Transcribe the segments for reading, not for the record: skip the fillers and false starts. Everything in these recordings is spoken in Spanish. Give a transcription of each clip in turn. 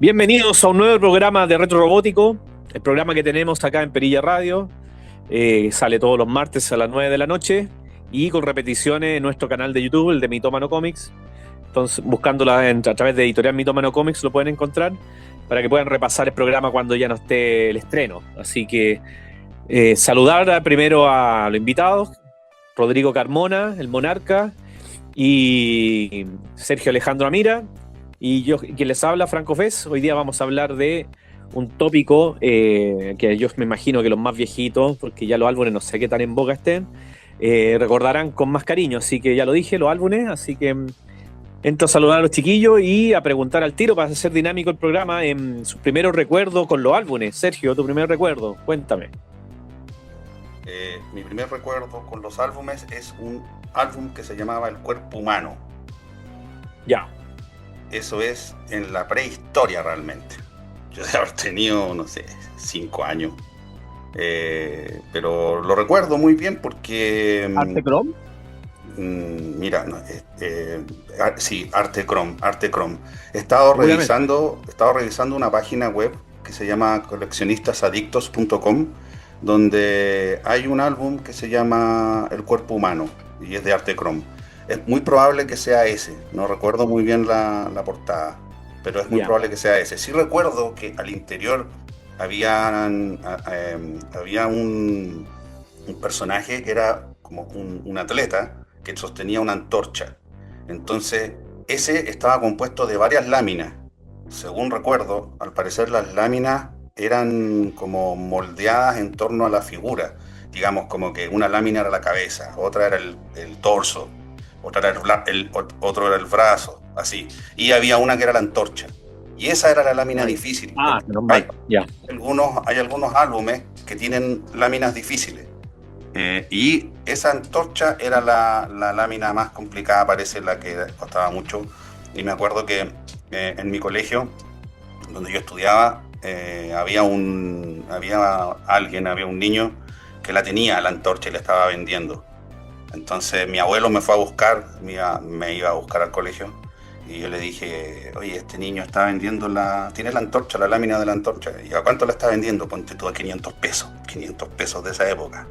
Bienvenidos a un nuevo programa de Retro Robótico, el programa que tenemos acá en Perilla Radio. Sale todos los martes a las 9 de la noche y con repeticiones en nuestro canal de YouTube, el de Mitómano Comics. Entonces, buscándola a través de Editorial Mitómano Comics lo pueden encontrar para que puedan repasar el programa cuando ya no esté el estreno. Así que saludar primero a los invitados, Rodrigo Carmona, el Monarca, y Sergio Alejandro Amira. Y yo, quien les habla, Franco Fez. Hoy día vamos a hablar de un tópico que yo me imagino que los más viejitos, porque ya los álbumes no sé qué tan en boga estén, recordarán con más cariño. Así que ya lo dije, los álbumes. Así que entro a saludar a los chiquillos y a preguntar al tiro para hacer dinámico el programa en sus primeros recuerdos con los álbumes. Sergio, tu primer recuerdo, cuéntame. Mi primer recuerdo con los álbumes es un álbum que se llamaba El Cuerpo Humano. Ya. Eso es en la prehistoria realmente. Yo debo haber tenido, no sé, 5 años. Pero lo recuerdo muy bien porque... ¿Arte Chrome? Mira, no, sí, Arte Chrome. He estado revisando una página web que se llama coleccionistasadictos.com, donde hay un álbum que se llama El Cuerpo Humano y es de Arte Chrome. Es muy probable que sea ese, no recuerdo muy bien la portada, pero es muy probable que sea ese. Sí recuerdo que al interior había un personaje que era como un atleta que sostenía una antorcha. Entonces, ese estaba compuesto de varias láminas. Según recuerdo, al parecer las láminas eran como moldeadas en torno a la figura. Digamos, como que una lámina era la cabeza, otra era el torso, otra era otro era el brazo, así. Y había una que era la antorcha. Y esa era la lámina difícil. Hay algunos álbumes que tienen láminas difíciles. Y esa antorcha era la lámina más complicada, parece, la que costaba mucho. Y me acuerdo que en mi colegio, donde yo estudiaba, había un niño que la tenía, la antorcha, y la estaba vendiendo. Entonces mi abuelo me fue a buscar, me iba a buscar al colegio, y yo le dije, oye, este niño está vendiendo tiene la antorcha, la lámina de la antorcha. ¿Y a cuánto la está vendiendo? Ponte tú a 500 pesos de esa época.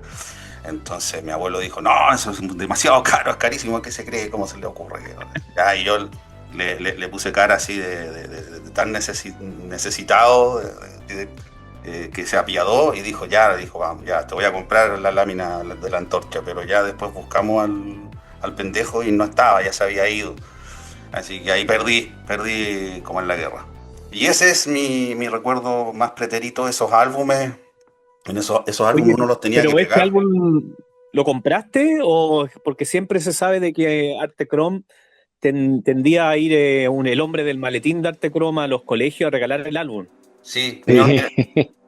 Entonces mi abuelo dijo, no, eso es demasiado caro, es carísimo, ¿qué se cree? ¿Cómo se le ocurre? Y yo le puse cara así de tan necesitado, que se apiadó y dijo, vamos, ya, te voy a comprar la lámina de la antorcha. Pero ya después buscamos al pendejo y no estaba, ya se había ido. Así que ahí perdí como en la guerra. Y ese es mi recuerdo más pretérito, esos álbumes. En esos álbumes uno los tenía que pegar. ¿Pero este álbum lo compraste o porque siempre se sabe de que Arte Chrome tendía a ir el hombre del maletín de Arte Chrome a los colegios a regalar el álbum? Sí, no,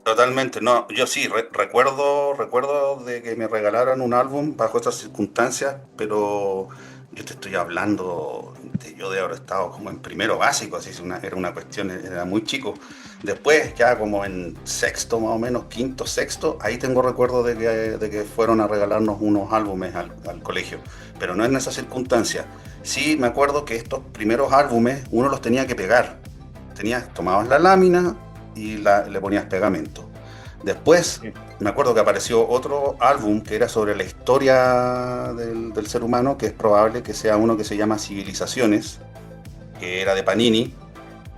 totalmente. No, yo sí recuerdo de que me regalaran un álbum bajo estas circunstancias, pero yo te estoy hablando yo de haber estado como en primero básico, así era una cuestión, era muy chico. Después, ya como en sexto, más o menos, quinto, sexto, ahí tengo recuerdo de que fueron a regalarnos unos álbumes al colegio, pero no en esa circunstancia. Sí me acuerdo que estos primeros álbumes uno los tenía que pegar. Tomabas la lámina y le ponías pegamento. Después me acuerdo que apareció otro álbum que era sobre la historia del ser humano, que es probable que sea uno que se llama Civilizaciones, que era de Panini,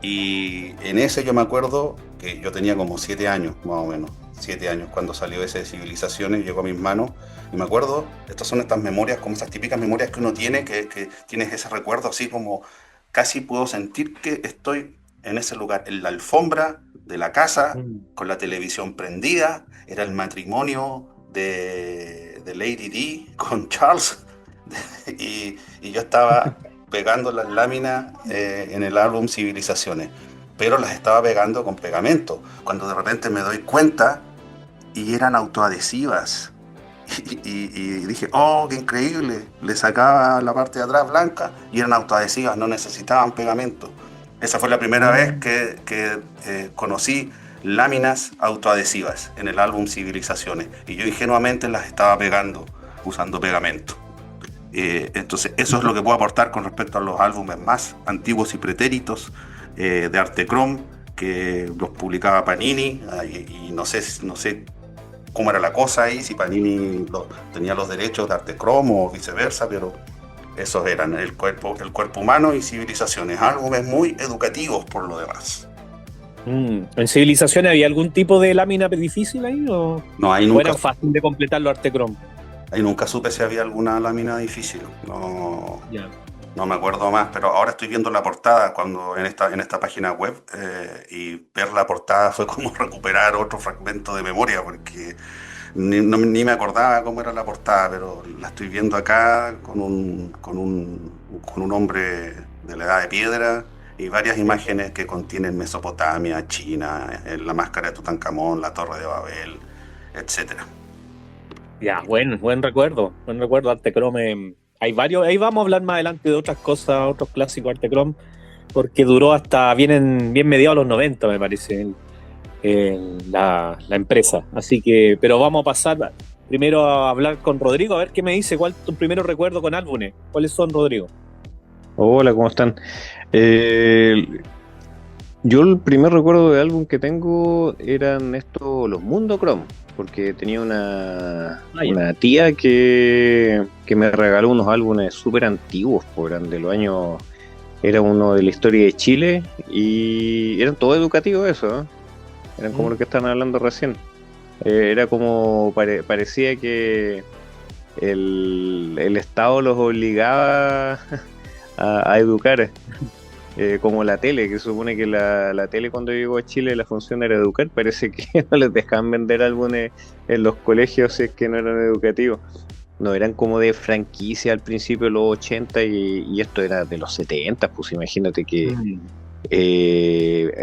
y en ese yo me acuerdo que yo tenía como 7 años, más o menos, 7 años cuando salió ese de Civilizaciones, llegó a mis manos, y me acuerdo, estas son estas memorias, como esas típicas memorias que uno tiene, que tienes ese recuerdo así como, casi puedo sentir que estoy en ese lugar, en la alfombra de la casa, con la televisión prendida. Era el matrimonio de Lady Di con Charles, y yo estaba pegando las láminas en el álbum Civilizaciones, pero las estaba pegando con pegamento, cuando de repente me doy cuenta y eran autoadhesivas. Y dije, oh, qué increíble, le sacaba la parte de atrás blanca y eran autoadhesivas, no necesitaban pegamento. Esa fue la primera vez que conocí láminas autoadhesivas en el álbum Civilizaciones, y yo ingenuamente las estaba pegando usando pegamento. Entonces eso es lo que puedo aportar con respecto a los álbumes más antiguos y pretéritos de Arte Chrome, que los publicaba Panini, y no sé cómo era la cosa ahí, si Panini tenía los derechos de Arte Cromo o viceversa, pero esos eran el cuerpo humano y civilizaciones, álbumes muy educativos por lo demás. ¿En Civilizaciones había algún tipo de lámina difícil ahí o No, era fácil de completar los Arte Chrome? Ahí nunca supe si había alguna lámina difícil. No, Ya. no me acuerdo más, pero ahora estoy viendo la portada cuando en esta página web, y ver la portada fue como recuperar otro fragmento de memoria, porque ni me acordaba cómo era la portada, pero la estoy viendo acá con un hombre de la edad de piedra y varias imágenes que contienen Mesopotamia, China, la máscara de Tutankamón, la Torre de Babel, etcétera. Ya, buen recuerdo, Arte Chrome. Hay varios, ahí vamos a hablar más adelante de otras cosas, otros clásicos Arte Chrome, porque duró hasta bien mediados los 90, me parece, la empresa. Así que, pero vamos a pasar primero a hablar con Rodrigo, a ver qué me dice, cuál es tu primer recuerdo con álbumes. ¿Cuáles son, Rodrigo? Hola, ¿cómo están? Yo el primer recuerdo de álbum que tengo eran los Mundo Chrome, porque tenía una tía que me regaló unos álbumes súper antiguos, eran de los años, era uno de la historia de Chile y eran todos educativos eso, ¿eh? Eran como lo que estaban hablando recién. Era como, parecía que el Estado los obligaba a educar. Como la tele, que se supone que la tele cuando llegó a Chile la función era educar, parece que no les dejaban vender álbumes en los colegios si es que no eran educativos. No, eran como de franquicia al principio de los 80 y esto era de los 70, pues imagínate que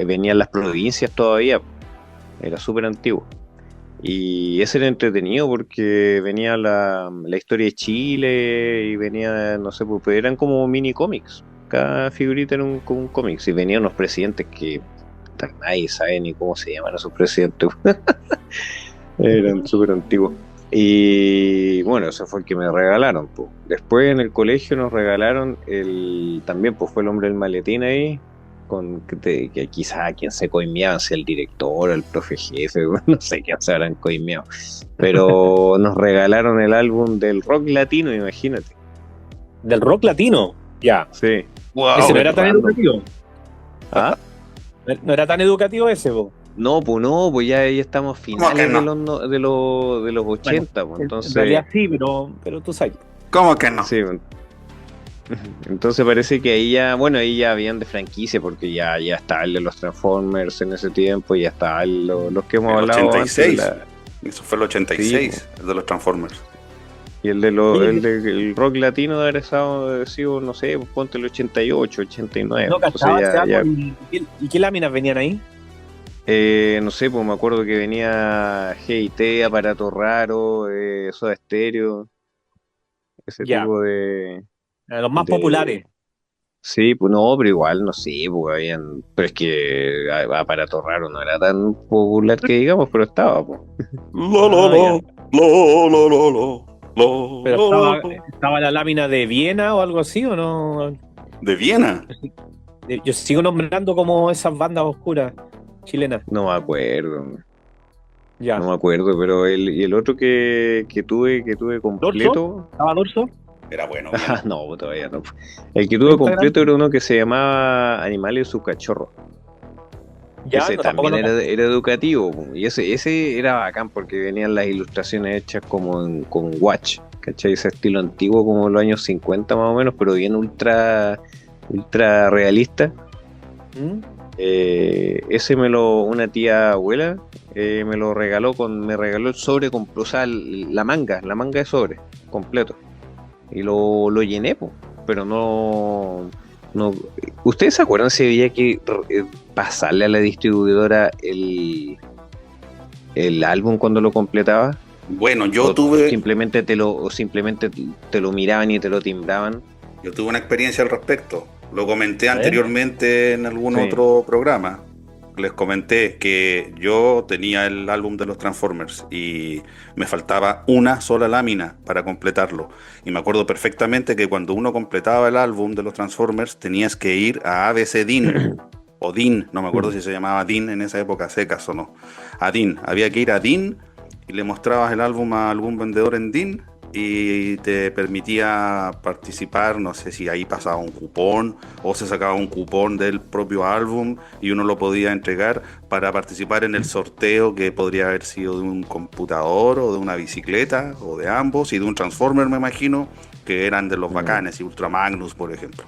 venían las provincias todavía, era súper antiguo. Y ese era entretenido porque venía la historia de Chile y venía, no sé, pues eran como mini cómics. Cada figurita era como un cómic. Y venían unos presidentes que nadie sabe ni cómo se llaman esos presidentes. Eran súper antiguos. Y bueno, eso fue el que me regalaron. Pues. Después en el colegio nos regalaron también pues fue el hombre del maletín ahí, que quizá a quien se coimeaban, si el director o el profe jefe, no sé quién se habrán coimeado. Pero nos regalaron el álbum del rock latino, imagínate. ¿Del rock latino? Ya. Sí. Wow, ese no era tan educativo. ¿Ah? No era tan educativo ese, po. No, pues ya ahí estamos finales no? de los 80, bueno, pues entonces. En realidad sí, pero tú sabes. ¿Cómo que no? Sí, entonces parece que ahí ya habían de franquicia, porque ya está el de los Transformers en ese tiempo, ya está los que hemos hablado. 86. Eso fue el 86, sí, el de los Transformers. Y el del rock latino de haber sido, no sé, ponte el 88, 89. No, cachaba, ¿Y qué láminas venían ahí? No sé, pues me acuerdo que venía G&T, Aparato Raro, Soda Stereo, ese tipo de... Los más populares. Sí, pues no, pero igual, no sé, pues habían... Pero es que Aparato Raro no era tan popular que digamos, pero estaba, pues. Pero estaba la lámina de Viena o algo así, ¿o no? ¿De Viena? Yo sigo nombrando como esas bandas oscuras chilenas. No me acuerdo. Ya. No me acuerdo, pero el otro que tuve completo... ¿Dorso? ¿Estaba Dorso? Era bueno. No, todavía no. El que tuve completo era uno que se llamaba Animales y sus cachorros. Ya, ese también era educativo, y ese era bacán porque venían las ilustraciones hechas con Watch, ¿cachai? Ese estilo antiguo como los años 50 más o menos, pero bien ultra realista. Ese una tía abuela me lo regaló me regaló el sobre o sea, la manga de sobre completo, y lo llené, pero no. ¿Ustedes se acuerdan si había que pasarle a la distribuidora el álbum cuando lo completaba? Bueno, yo tuve... Simplemente te lo miraban y te lo timbraban. Yo tuve una experiencia al respecto. Lo comenté anteriormente en algún otro programa. Les comenté que yo tenía el álbum de los Transformers y me faltaba una sola lámina para completarlo. Y me acuerdo perfectamente que cuando uno completaba el álbum de los Transformers tenías que ir a ABCDIN o DIN, no me acuerdo si se llamaba DIN en esa época, secas o no. A DIN, había que ir a DIN y le mostrabas el álbum a algún vendedor en DIN y te permitía participar, no sé si ahí pasaba un cupón o se sacaba un cupón del propio álbum y uno lo podía entregar para participar en el sorteo, que podría haber sido de un computador o de una bicicleta o de ambos, y de un Transformer, me imagino, que eran de los bacanes, y Ultra Magnus, por ejemplo.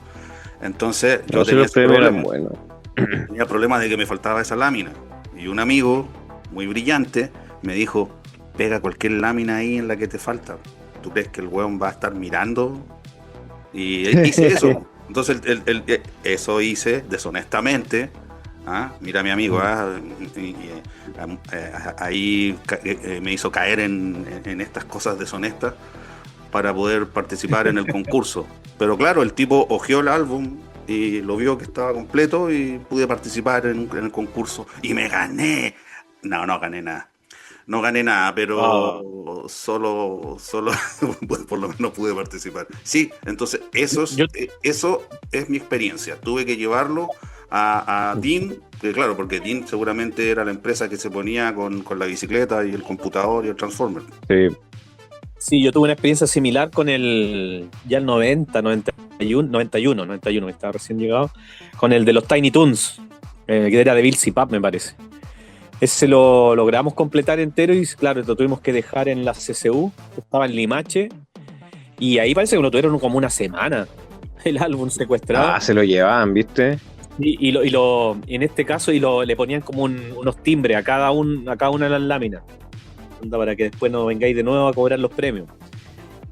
Entonces yo tenía ese problema. Bueno. Tenía problemas de que me faltaba esa lámina, y un amigo muy brillante me dijo: pega cualquier lámina ahí en la que te falta. ¿Tú crees que el weón va a estar mirando? Y hice eso. Entonces eso hice deshonestamente. Mira, mi amigo, ahí me hizo caer en estas cosas deshonestas para poder participar en el concurso. Pero claro, el tipo hojeó el álbum y lo vio que estaba completo y pude participar en el concurso y me gané. No gané nada. No gané nada, pero solo por lo menos pude participar. Sí, entonces eso es mi experiencia. Tuve que llevarlo a DIN, que claro, porque DIN seguramente era la empresa que se ponía con la bicicleta y el computador y el Transformer. Sí, yo tuve una experiencia similar con el 91, que estaba recién llegado, con el de los Tiny Toons, que era de Bill Zipap, me parece. Ese lo logramos completar entero y claro, lo tuvimos que dejar en la CCU, que estaba en Limache, y ahí parece que lo tuvieron como una semana, el álbum secuestrado. Se lo llevaban, ¿viste? Y en este caso le ponían como unos timbres a cada una de las láminas, para que después no vengáis de nuevo a cobrar los premios.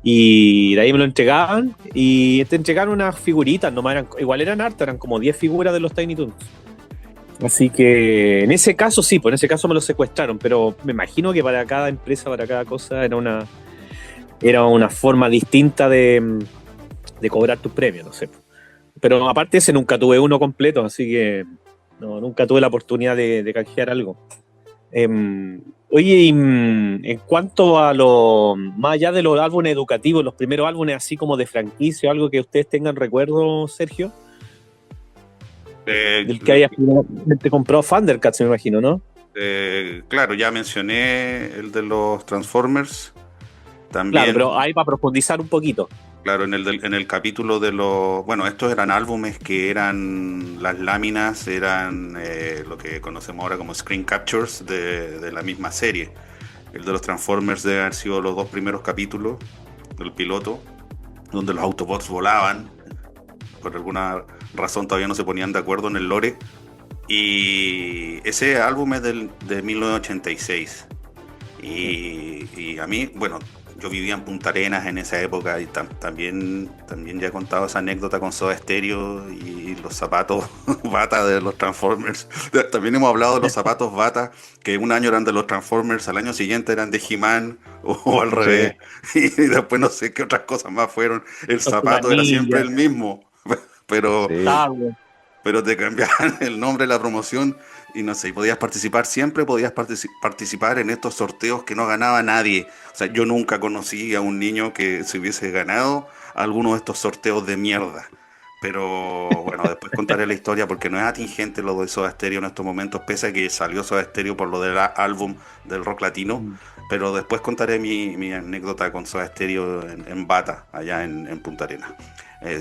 Y de ahí me lo entregaban, y te entregaron unas figuritas, igual eran hartas, eran como 10 figuras de los Tiny Toons. Así que en ese caso sí, pues en ese caso me lo secuestraron, pero me imagino que para cada empresa, para cada cosa, era una forma distinta de cobrar tus premios, no sé. Pero aparte ese nunca tuve uno completo, así que nunca tuve la oportunidad de canjear algo. Oye, y en cuanto a más allá de los álbumes educativos, los primeros álbumes así como de franquicia, algo que ustedes tengan recuerdo, Sergio, del que hayas comprado Thundercats, me imagino, ¿no? Claro, ya mencioné el de los Transformers. También, claro, pero ahí para profundizar un poquito. Claro, en el capítulo de bueno, estos eran álbumes que eran, las láminas eran lo que conocemos ahora como screen captures de la misma serie. El de los Transformers debe haber sido los 2 primeros capítulos del piloto, donde los Autobots volaban. Por alguna razón todavía no se ponían de acuerdo en el lore. Y ese álbum es de 1986. Y a mí, bueno, yo vivía en Punta Arenas en esa época y también ya he contado esa anécdota con Soda Stereo y los zapatos Bata de los Transformers. También hemos hablado de los zapatos Bata, que un año eran de los Transformers, al año siguiente eran de He-Man o al revés. Y después no sé qué otras cosas más fueron. El zapato era siempre el mismo, pero te cambiaban el nombre de la promoción. Y no sé, podías participar participar en estos sorteos que no ganaba nadie. O sea, yo nunca conocí a un niño que se hubiese ganado alguno de estos sorteos de mierda. Pero bueno, después contaré la historia porque no es atingente lo de Soda Stereo en estos momentos, pese a que salió Soda Stereo por lo del álbum del rock latino. Pero después contaré mi anécdota con Soda Stereo en Bata, allá en Punta Arenas.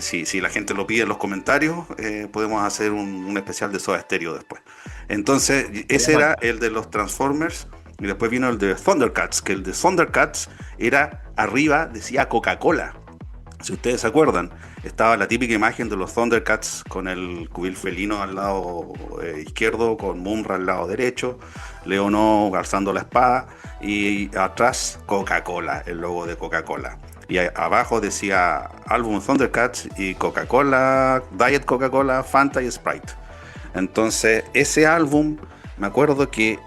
Si la gente lo pide en los comentarios, podemos hacer un especial de Soda Stereo después. Entonces, ese era el de los Transformers. Y después vino el de Thundercats, que el de Thundercats era arriba, decía Coca-Cola. Si ustedes se acuerdan, estaba la típica imagen de los Thundercats con el cubil felino al lado izquierdo, con Mumra al lado derecho, Leono alzando la espada y atrás Coca-Cola, el logo de Coca-Cola. Y abajo decía álbum Thundercats y Coca-Cola, Diet Coca-Cola, Fanta y Sprite. Entonces ese álbum, me acuerdo que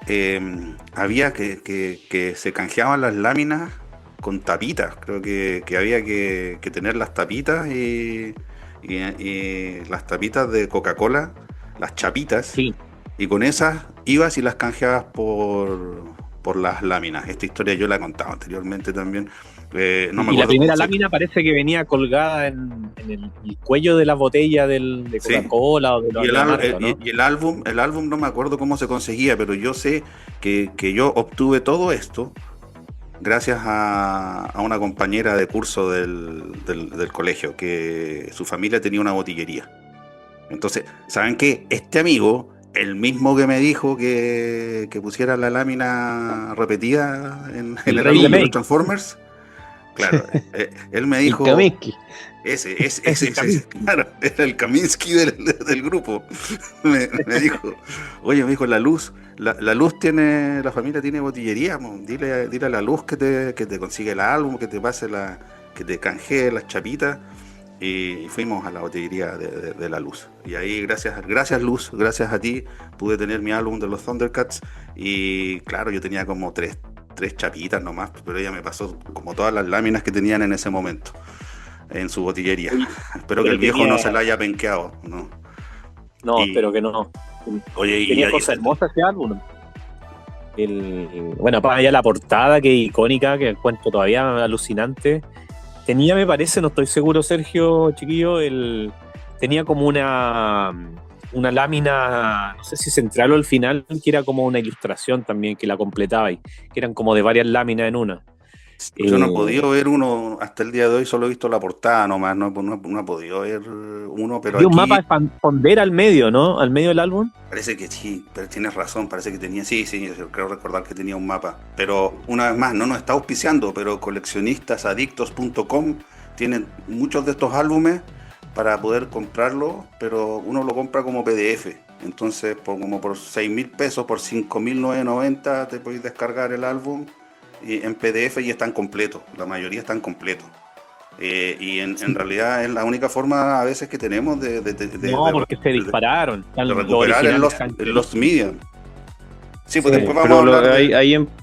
había que se canjeaban las láminas con tapitas. Creo que había que tener las tapitas y las tapitas de Coca-Cola, las chapitas. Sí. Y con esas ibas y las canjeabas por las láminas. Esta historia yo la he contado anteriormente también. No me y la acuerdo primera cómo se- lámina parece que venía colgada en el cuello de la botella de Sí. Coca-Cola o de Y la marca, ¿no? y el álbum no me acuerdo cómo se conseguía, pero yo sé que yo obtuve todo esto gracias a una compañera de curso del colegio, que su familia tenía una botillería. Entonces, ¿saben qué? Este amigo, el mismo que me dijo que pusiera la lámina repetida en El el rey álbum de de los Make. Transformers, claro, él me Y dijo, Kaminsky. claro, era el Kaminsky del grupo. Me dijo, oye, me dijo, la luz tiene, la familia tiene botillería, mo, dile a la luz que te consigue el álbum, que te pase que te canjee las chapitas. Y fuimos a la botillería de la luz. Y ahí, gracias Luz, gracias a ti, pude tener mi álbum de los Thundercats. Y claro, yo tenía como tres chapitas nomás, pero ella me pasó como todas las láminas que tenían en ese momento en su botillería. Oye, Espero que pero el viejo tenía- no se la haya penqueado, ¿no? No, Y- espero que no. Oye, Tenía cosas hermosas ese álbum. Bueno, para allá la portada, que es icónica, que encuentro todavía alucinante. Tenía, me parece, no estoy seguro, Sergio, chiquillo, tenía como una lámina, no sé si central o al final, que era como una ilustración también que la completaba y que eran como de varias láminas en una. yo no he Eh, podido ver uno hasta el día de hoy, solo he visto la portada nomás, no he podido ver uno, pero Había un aquí mapa de Pondera al medio, ¿no? Al medio del álbum. parece que sí, pero tienes razón, parece que tenía, sí, yo creo recordar que tenía un mapa. Pero una vez más, no nos está auspiciando, pero coleccionistasadictos.com tienen muchos de estos álbumes para poder comprarlo, pero uno lo compra como PDF. Entonces, como por 6.000 pesos, por 5.990 te podéis descargar el álbum en PDF y están completos, la mayoría están completos. Y en realidad es la única forma a veces que tenemos No, porque se dispararon. de Los recuperar en originales están- los media. Sí, pues Sí, después vamos Pero a hablar de...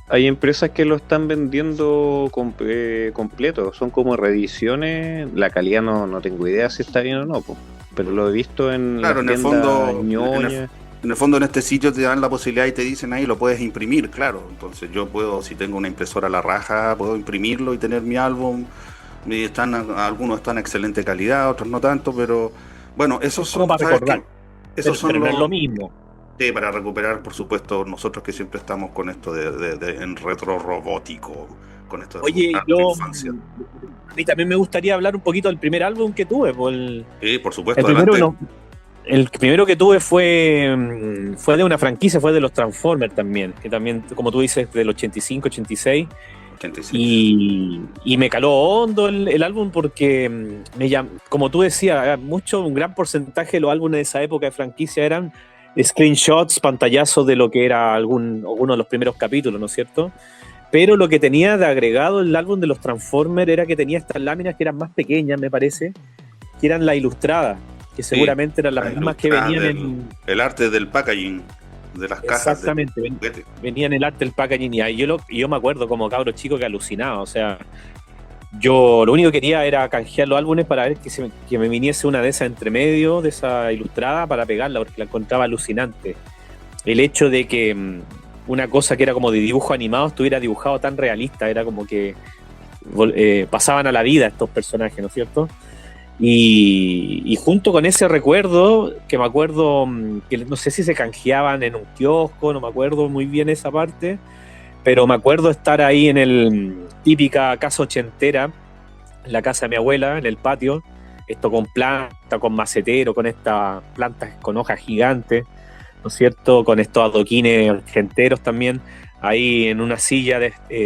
hay empresas que lo están vendiendo completo, son como reediciones, la calidad no tengo idea si está bien o no, po, pero lo he visto en Claro, las en el tiendas fondo, ñoñas. en el fondo en este sitio te dan la posibilidad y te dicen ahí lo puedes imprimir, claro. Entonces yo puedo, si tengo una impresora a la raja, puedo imprimirlo y tener mi álbum. Y algunos están en excelente calidad, otros no tanto, pero bueno, esos como son, para ¿sabes recordar. qué? Esos son Pero no es los... lo mismo. Sí, para recuperar, por supuesto, nosotros que siempre estamos con esto en retro robótico, con esto de Oye, recuperar la infancia. a mí también me gustaría hablar un poquito del primer álbum que tuve. Sí, por El supuesto, primero, adelante. el primero que tuve fue de una franquicia, fue de los Transformers también, que también, como tú dices, del 85, 86. 86. Y me caló hondo el álbum porque, como tú decías, un gran porcentaje de los álbumes de esa época de franquicia eran screenshots, pantallazos de lo que era alguno de los primeros capítulos, ¿no es cierto? Pero lo que tenía de agregado el álbum de los Transformers era que tenía estas láminas que eran más pequeñas, me parece, que eran las ilustradas, que seguramente eran las mismas que venían en... El arte del packaging, de las cajas. Exactamente, venía en el arte del packaging y yo me acuerdo como cabro chico que alucinaba, o sea, yo lo único que quería era canjear los álbumes para ver que me viniese una de esas entre medio, de esa ilustrada, para pegarla, porque la encontraba alucinante. El hecho de que una cosa que era como de dibujo animado estuviera dibujado tan realista, era como que pasaban a la vida estos personajes, ¿no es cierto? Y junto con ese recuerdo, que me acuerdo que no sé si se canjeaban en un kiosco, no me acuerdo muy bien esa parte, pero me acuerdo estar ahí en el típica casa ochentera, en la casa de mi abuela, en el patio, esto con planta, con macetero, con estas plantas con hojas gigantes, ¿no es cierto? Con estos adoquines argenteros también, ahí en una silla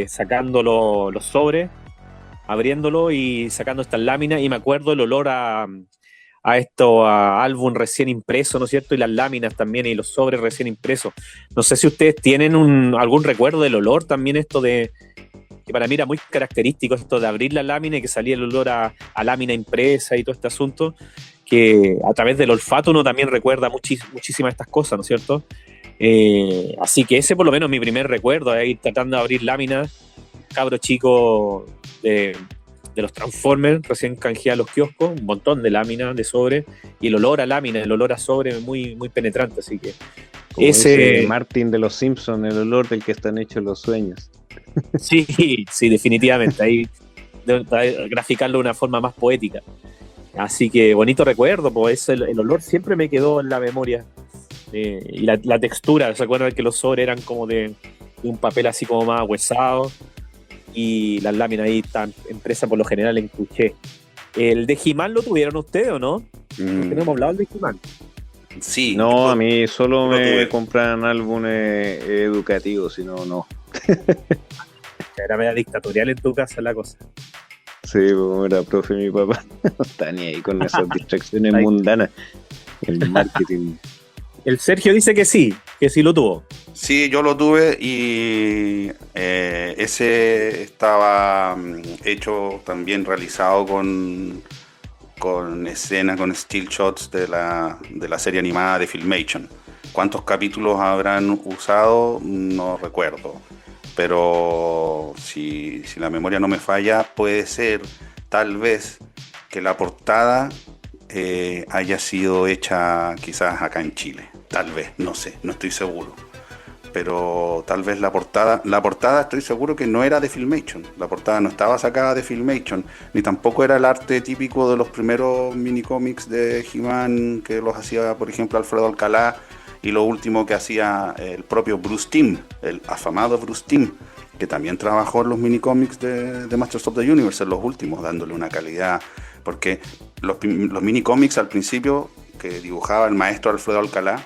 sacando los sobres, abriéndolo y sacando estas láminas, y me acuerdo el olor a álbum recién impreso, ¿no es cierto? Y las láminas también, y los sobres recién impresos. No sé si ustedes tienen algún recuerdo del olor también, esto de que para mí era muy característico, esto de abrir la lámina y que salía el olor a lámina impresa y todo este asunto, que a través del olfato uno también recuerda muchísimas estas cosas, ¿no es cierto? Así que ese por lo menos es mi primer recuerdo, de ir tratando de abrir láminas, cabro chico de los Transformers, recién canjeé a los kioscos, un montón de láminas, de sobre, y el olor a lámina, el olor a sobre muy, muy penetrante, así que Como ese... dice Martin de los Simpsons, el olor del que están hechos los sueños. Sí, definitivamente, ahí para graficarlo de una forma más poética. Así que bonito recuerdo, pues el olor siempre me quedó en la memoria. Y la textura, ¿se acuerdan que los sobres eran como de un papel así como más huesado? Y las láminas ahí están impresas por lo general en cuché. ¿El de He-Man lo tuvieron ustedes o no? Porque no hemos hablado del de He-Man. Sí. No, a mí solo me tuve. compran álbumes educativos, si no, no. Era media dictatorial en tu casa la cosa. Sí, como era profe mi papá, no está ni ahí con esas distracciones mundanas. El marketing. El Sergio dice que sí lo tuvo. Sí, yo lo tuve y ese estaba hecho también realizado con escenas, con still shots de la serie animada de Filmation. ¿Cuántos capítulos habrán usado? No recuerdo. Pero si la memoria no me falla, puede ser tal vez que la portada haya sido hecha quizás acá en Chile. Tal vez, no sé, no estoy seguro. Pero tal vez la portada estoy seguro que no era de Filmation. La portada no estaba sacada de Filmation, ni tampoco era el arte típico de los primeros minicómics de He-Man que los hacía, por ejemplo, Alfredo Alcalá, y lo último que hacía el propio Bruce Timm, el afamado Bruce Timm, que también trabajó en los minicómics de Masters of the Universe, en los últimos, dándole una calidad, porque los minicómics al principio que dibujaba el maestro Alfredo Alcalá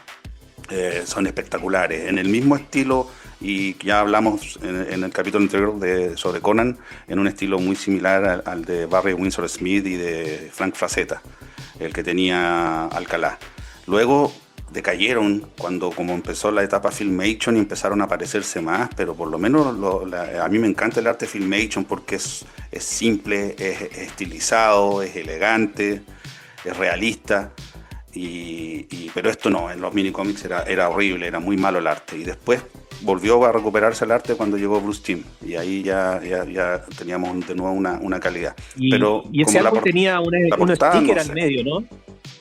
son espectaculares, en el mismo estilo, y ya hablamos en el capítulo anterior sobre Conan, en un estilo muy similar al de Barry Windsor Smith y de Frank Frazetta, el que tenía Alcalá. Luego decayeron como empezó la etapa Filmation y empezaron a aparecerse más, pero por lo menos a mí me encanta el arte Filmation porque es simple, es estilizado, es elegante, es realista. Pero esto no, en los minicómics era horrible, era muy malo el arte, y después volvió a recuperarse el arte cuando llegó Bruce Timm, y ahí ya teníamos de nuevo una calidad. Y ese álbum tenía un sticker al medio, ¿no?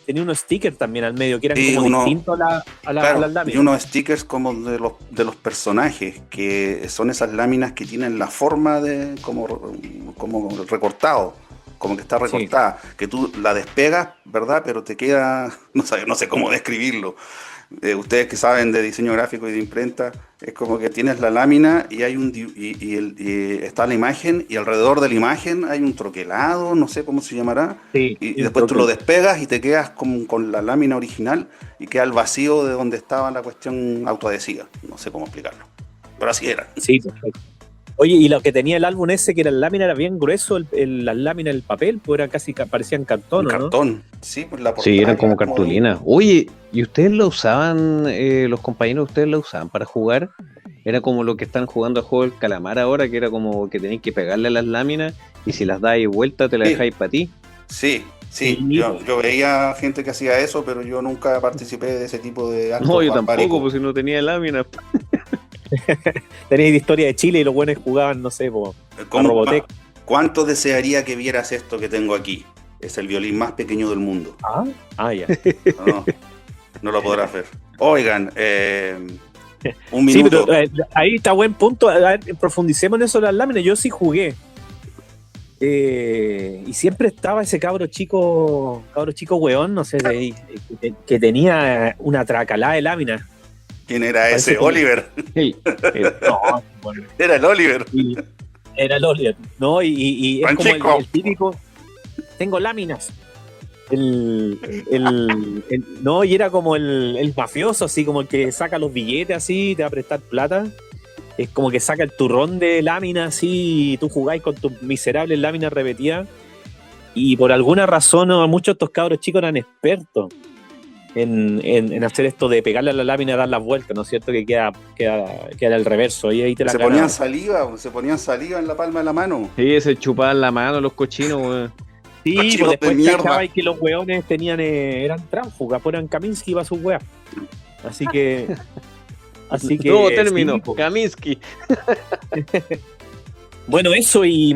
Tenía unos stickers también al medio que eran como distintos a las láminas. Y unos stickers como de los personajes, que son esas láminas que tienen la forma de como recortado, como que está recortada, sí. Que tú la despegas, ¿verdad? Pero te queda, no sé cómo describirlo. Ustedes que saben de diseño gráfico y de imprenta, es como que tienes la lámina y hay está la imagen, y alrededor de la imagen hay un troquelado, no sé cómo se llamará, sí, y después tú lo despegas y te quedas con la lámina original y queda el vacío de donde estaba la cuestión autoadhesiva. No sé cómo explicarlo, pero así era. Sí, perfecto. Oye, y lo que tenía el álbum ese, que era la lámina, era bien grueso, las láminas del papel, pues era casi, parecían cartón, ¿no? Cartón, sí, pues la portada. Sí, eran como cartulina. Oye, ¿y ustedes lo usaban, los compañeros, ustedes lo usaban para jugar? Era como lo que están jugando a juego del calamar ahora, que era como que tenéis que pegarle a las láminas y si las dais vuelta te las dejáis para ti. Sí. Yo veía gente que hacía eso, pero yo nunca participé de ese tipo de actos. No, yo tampoco, pues si no tenía láminas. Tenéis de historia de Chile y los buenos jugaban, no sé, a Robotech. ¿Cuánto desearía que vieras esto que tengo aquí? Es el violín más pequeño del mundo. Ya. No lo podrás ver. Oigan, un minuto. Sí, pero ahí está buen punto. A ver, profundicemos en eso de las láminas. Yo sí jugué. Y siempre estaba ese cabro chico weón, no sé, que tenía una tracalada de láminas. ¿Quién era ese? ¿Oliver? No, bueno. Era el Oliver. Era el Oliver. No, y es como el típico. Tengo láminas. No, y era como el mafioso, así como el que saca los billetes así, te va a prestar plata. Es como que saca el turrón de láminas así, y tú jugáis con tus miserables láminas repetidas. Y por alguna razón, muchos de estos cabros chicos eran expertos en hacer esto de pegarle a la lámina y dar las vueltas, ¿no es cierto? Que queda el reverso, y ahí te la se ponían saliva en la palma de la mano. Sí, se chupaban la mano los cochinos, weón. Sí, pues después cachaba que los weones eran tránsfugas, eran Kaminsky para sus weas. Así que nuevo término, sí, Kaminsky. Bueno, eso, y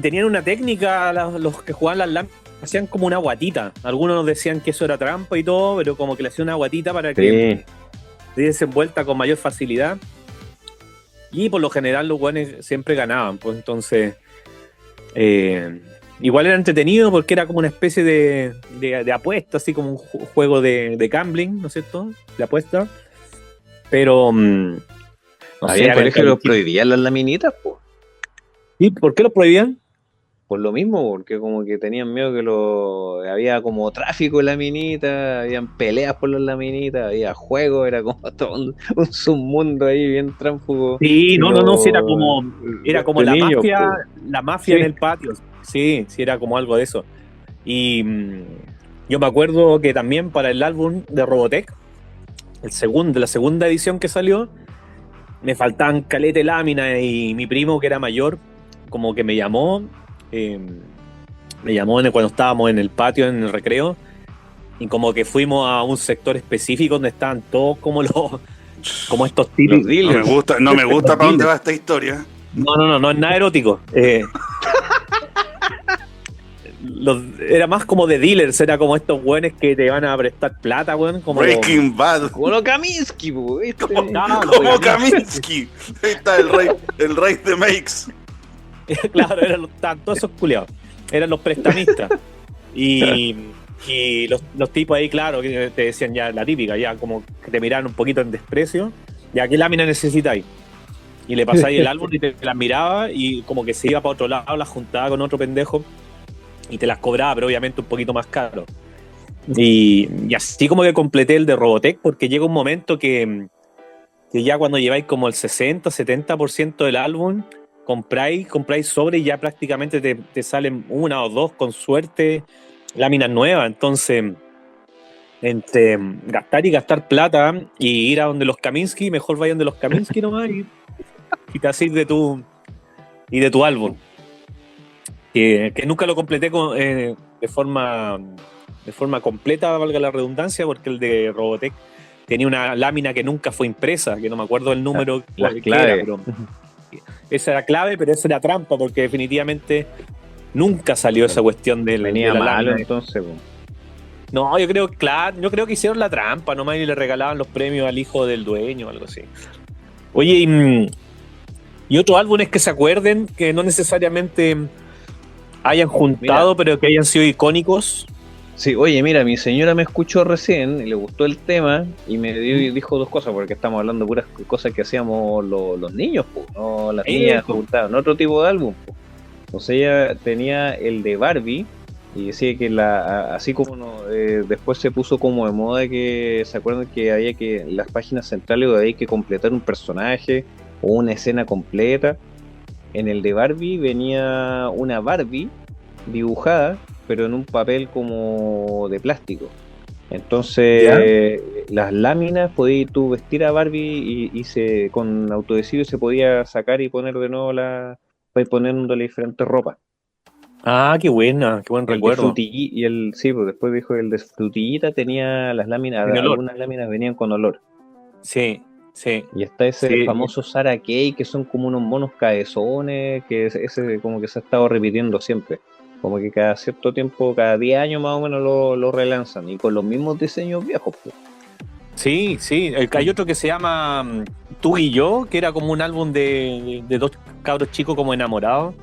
tenían una técnica, los que jugaban las láminas, hacían como una guatita. Algunos nos decían que eso era trampa y todo, pero como que le hacían una guatita para que se diese vuelta con mayor facilidad. Y por lo general los buenos siempre ganaban, pues entonces Igual era entretenido porque era como una especie de apuesta, así como un juego de gambling, ¿no es cierto? De apuesta. Pero no Había sé, colegios que los prohibían las laminitas, pues. ¿Y por qué lo prohibían? Por lo mismo, porque como que tenían miedo que había como tráfico en laminita, habían peleas por las laminitas, había juegos, era como todo un submundo ahí bien tránfugo. Sí, Y no, sí, era como de niños, po. la mafia Sí. en el patio. Sí, sí, era como algo de eso. Y yo me acuerdo que también para el álbum de Robotech, la segunda edición que salió, me faltaban caleta de láminas y mi primo, que era mayor, como que eh, me llamó cuando estábamos en el patio, en el recreo, y como que fuimos a un sector específico donde estaban todos como estos Los típicos. dealers. No me gusta para dónde va esta historia. No es nada erótico. Era más como de dealers, era como estos güeyes que te van a prestar plata, güey. Breaking Bad. Como lo Kaminsky, po, ¿viste? Como Kaminsky. Ahí está el rey de Makes. Claro, eran todos esos culiados. Eran los prestamistas. Y los tipos ahí, claro, que te decían ya la típica, ya como que te miraban un poquito en desprecio. Ya, ¿qué lámina necesitáis? Y le pasáis el álbum y te las miraba y como que se iba para otro lado, las juntaba con otro pendejo y te las cobraba, pero obviamente un poquito más caro. Y así como que completé el de Robotech, porque llega un momento que ya cuando lleváis como el 60-70% del álbum, compráis sobre y ya prácticamente te salen una o dos, con suerte, láminas nuevas. Entonces, entre gastar y gastar plata y ir a donde los Kaminsky, mejor vayan de los Kaminsky nomás y te haces de tu álbum. Que nunca lo completé de forma completa, valga la redundancia, porque el de Robotech tenía una lámina que nunca fue impresa, que no me acuerdo el número Las que claves. era, pero esa era clave, pero esa era trampa, porque definitivamente nunca salió esa cuestión de Venía la malo lámina. entonces, po. No, yo creo que hicieron la trampa nomás y le regalaban los premios al hijo del dueño o algo así. Oye, y otros álbumes que se acuerden, que no necesariamente hayan juntado, pero que hayan sido icónicos. Sí, oye, mira, mi señora me escuchó recién y le gustó el tema y dijo dos cosas, porque estamos hablando de puras cosas que hacíamos los niños, po, no las niñas juntaban, otro tipo de álbum, po. O sea, ella tenía el de Barbie y decía que así como después se puso como de moda, que se acuerdan que había que las páginas centrales había que completar un personaje o una escena completa. En el de Barbie venía una Barbie dibujada, pero en un papel como de plástico. Entonces, las láminas podías tú vestir a Barbie y con autoadhesivo se podía sacar y poner de nuevo para ir poniéndole diferentes ropas. Ah, qué buen recuerdo. Sí, pues después dijo el de frutillita tenía las láminas, algunas láminas venían con olor. Sí. Y está ese famoso Sarah Kay, que son como unos monos cabezones, que ese como que se ha estado repitiendo siempre. Como que cada cierto tiempo, cada 10 años más o menos lo relanzan, y con los mismos diseños viejos, pues. Sí. Hay otro que se llama Tú y Yo, que era como un álbum de dos cabros chicos como enamorados,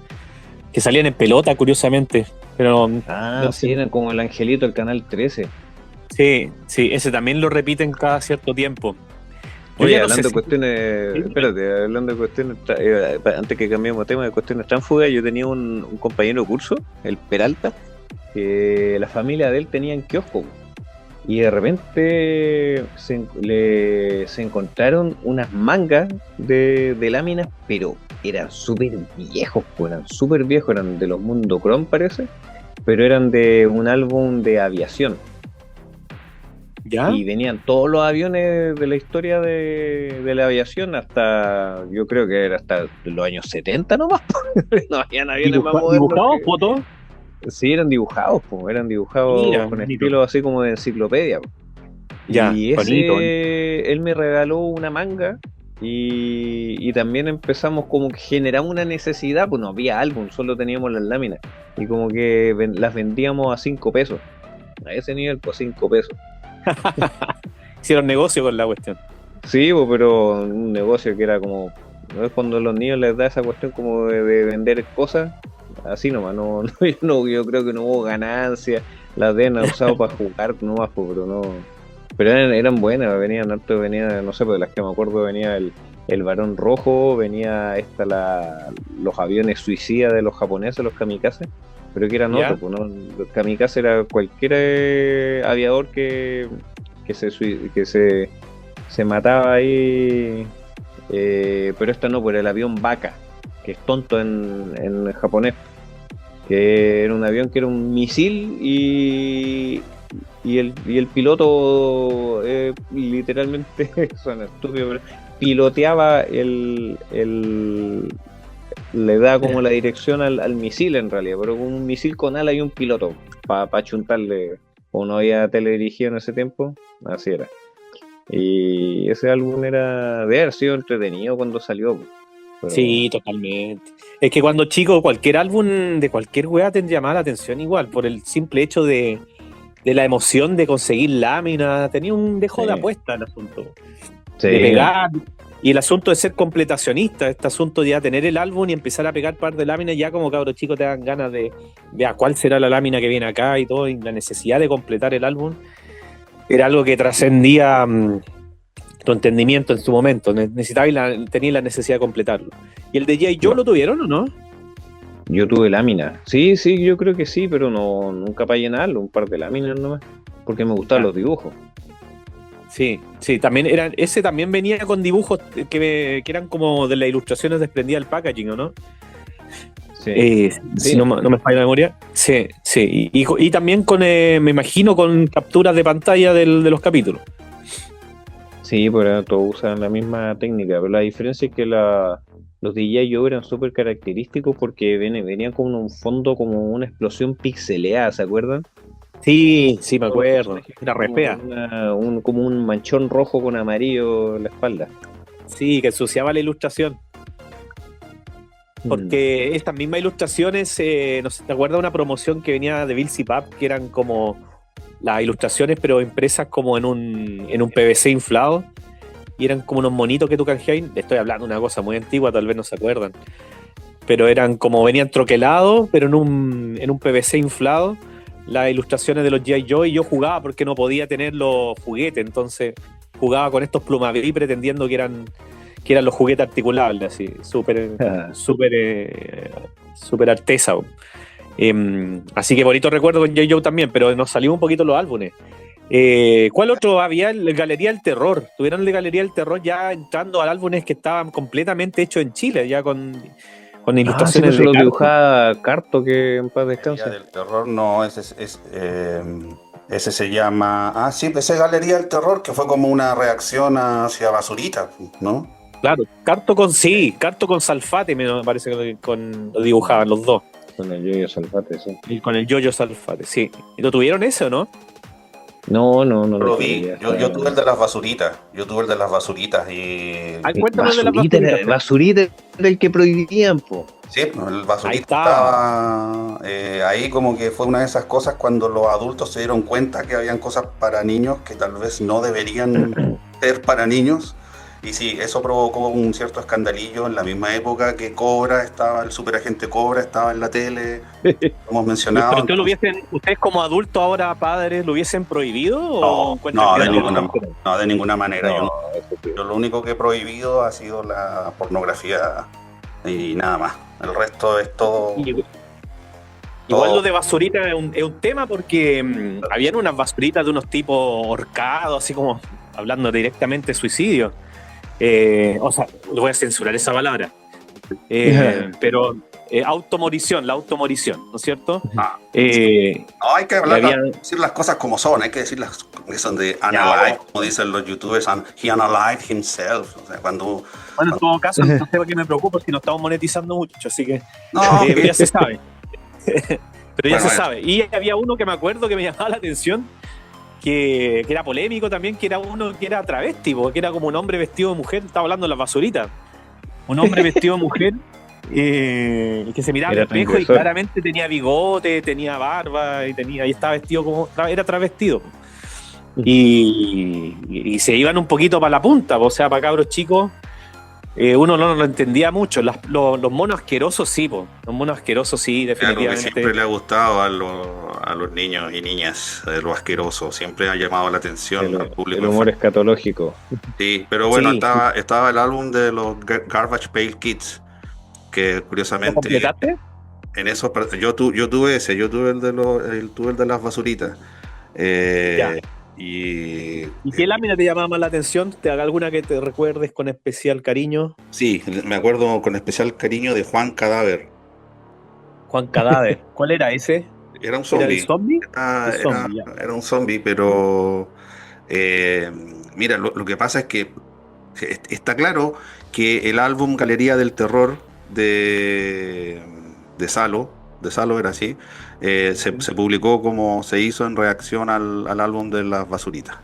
que salían en pelota, curiosamente. Pero no sé. Eran como el Angelito del Canal 13. Sí, ese también lo repiten cada cierto tiempo. Oye, hablando de cuestiones, espérate, hablando de cuestiones, antes que cambiemos tema de cuestiones tránsfugas, yo tenía un compañero de curso, el Peralta, que la familia de él tenía en kiosco, y de repente se encontraron unas mangas de láminas, pero eran súper viejos, eran de los Mundo Chrome, parece, pero eran de un álbum de aviación. ¿Ya? Y venían todos los aviones de la historia de la aviación hasta, yo creo que era hasta los años 70 nomás. No habían aviones más modernos. ¿Dibujados, fotos? Sí, eran dibujados, Mira, con estilo así como de enciclopedia. Ya, y bonito. Él me regaló una manga y también empezamos como que generamos una necesidad, pues no había álbum, solo teníamos las láminas. Y como que las vendíamos a 5 pesos. A ese nivel, pues 5 pesos. Hicieron negocio con la cuestión. Sí, pero un negocio que era como, ¿no es cuando a los niños les da esa cuestión como de vender cosas? así nomás, yo creo que no hubo ganancia, las deben usado para jugar nomás, pero no. Pero eran buenas, venía, no sé, pues de las que me acuerdo venía el Barón Rojo, venía los aviones suicidas de los japoneses, los kamikaze, pero que eran otros, pues, ¿no? Los kamikaze era cualquier aviador que se mataba ahí, pero esta no, por el avión Baka, que es tonto en japonés, que era un avión que era un misil y el piloto literalmente suena estúpido, pero piloteaba le da como la dirección al misil en realidad, pero con un misil con ala y un piloto para chuntarle, o no había teledirigido en ese tiempo, así era. Y ese álbum era de haber sido entretenido cuando salió. Pero... Sí, totalmente. Es que cuando chico, cualquier álbum de cualquier weá te llamaba la atención igual, por el simple hecho de la emoción de conseguir láminas. Tenía un dejo de apuesta el asunto. Sí. De pegar. Y el asunto de ser completacionista, este asunto de ya tener el álbum y empezar a pegar par de láminas, ya como cabros chicos te dan ganas de ver cuál será la lámina que viene acá y todo, y la necesidad de completar el álbum era algo que trascendía tu entendimiento en su momento. Tenías la necesidad de completarlo. ¿Y el de J. Joe lo tuvieron o no? Yo tuve láminas. Sí, yo creo que sí, pero nunca para llenarlo, un par de láminas nomás, porque me gustaban los dibujos. Sí, también ese también venía con dibujos que eran como de las ilustraciones desprendidas del packaging, ¿o no? Sí. Si no me falla la memoria. Sí. Y también con, me imagino, con capturas de pantalla de los capítulos. Sí, pero todos usan la misma técnica, pero la diferencia es que los DJ Joe eran súper característicos porque venían con un fondo como una explosión pixeleada, ¿se acuerdan? Sí, me acuerdo. Era re fea. Como un manchón rojo con amarillo en la espalda. Sí, que ensuciaba la ilustración. Porque estas mismas ilustraciones, no sé, ¿te acuerdas de una promoción que venía de Bill Pap, que eran como las ilustraciones pero impresas como en un PVC inflado? Y eran como unos monitos que tú canjeabas. Estoy hablando de una cosa muy antigua, tal vez no se acuerdan. Pero eran como, venían troquelados, pero en un PVC inflado, las ilustraciones de los G.I. Joe, y yo jugaba porque no podía tener los juguetes, entonces jugaba con estos Plumaví pretendiendo que eran los juguetes articulables, así, súper artesa. Así que bonito recuerdo con G.I. Joe también, pero nos salió un poquito los álbumes. ¿Cuál otro había? El Galería del Terror. Tuvieron el Galería del Terror ya entrando a álbumes que estaban completamente hechos en Chile, ya con ilustraciones de lo dibujaba Carto, que en paz descanse. Galería del Terror, no, ese se llama... ese Galería del Terror, que fue como una reacción hacia Basurita, ¿no? Claro, Carto con Salfate, me parece que lo dibujaban los dos. Con el Yoyo Salfate, sí. Y con el Yoyo Salfate, sí. ¿Y lo tuvieron ese o no? No lo vi. Yo tuve el de las basuritas. Y... Cuéntame de las basuritas. Basurita era el que prohibían, po. Sí, el basurita estaba ahí, como que fue una de esas cosas cuando los adultos se dieron cuenta que habían cosas para niños que tal vez no deberían ser para niños. Y sí, eso provocó un cierto escandalillo en la misma época que el superagente Cobra estaba en la tele, hemos mencionado. ¿Pero ustedes como adultos ahora, padres, lo hubiesen prohibido? No, de ninguna manera. Yo lo único que he prohibido ha sido la pornografía y nada más. El resto es todo... Igual lo de basurita es un tema porque habían unas basuritas de unos tipos ahorcados, así como hablando directamente de suicidio. O sea, voy a censurar esa palabra. Pero la automorición, ¿no es cierto? Hay que decir las cosas como son, hay que decir las que son de analyze, como dicen los youtubers, he analyzed himself. O sea, bueno, en todo caso, no sé por qué me preocupo si no estamos monetizando mucho, así que ya se sabe. Pero ya se sabe. Y había uno que me acuerdo que me llamaba la atención, que era polémico también, que era uno que era travesti, que era como un hombre vestido de mujer. Estaba hablando de las basuritas. Un hombre vestido de mujer que se miraba al espejo y claramente tenía bigote, tenía barba y estaba vestido era travestido. Y se iban un poquito para la punta, o sea, para cabros chicos. Uno no lo entendía mucho. Los monos asquerosos sí, po. Los monos asquerosos sí, Es algo que definitivamente. siempre le ha gustado a los niños y niñas, lo asqueroso. Siempre ha llamado la atención al público. El humor escatológico. Sí, pero bueno, Sí. estaba el álbum de los Garbage Pail Kids, que ¿Lo curiosamente completaste? en eso yo tuve ese, tuve el de las basuritas. Ya. Y ¿Y qué lámina te llamaba más la atención? ¿Te haga alguna que te recuerdes con especial cariño? sí, me acuerdo con especial cariño de Juan Cadáver. Juan Cadáver. ¿Cuál era ese? Era un ¿Era el zombie. zombie? Era, El zombie, ya. era un zombie, pero mira, lo que pasa es que está claro que el álbum Galería del Terror de Salo era así, se publicó como se hizo en reacción al álbum de las basuritas.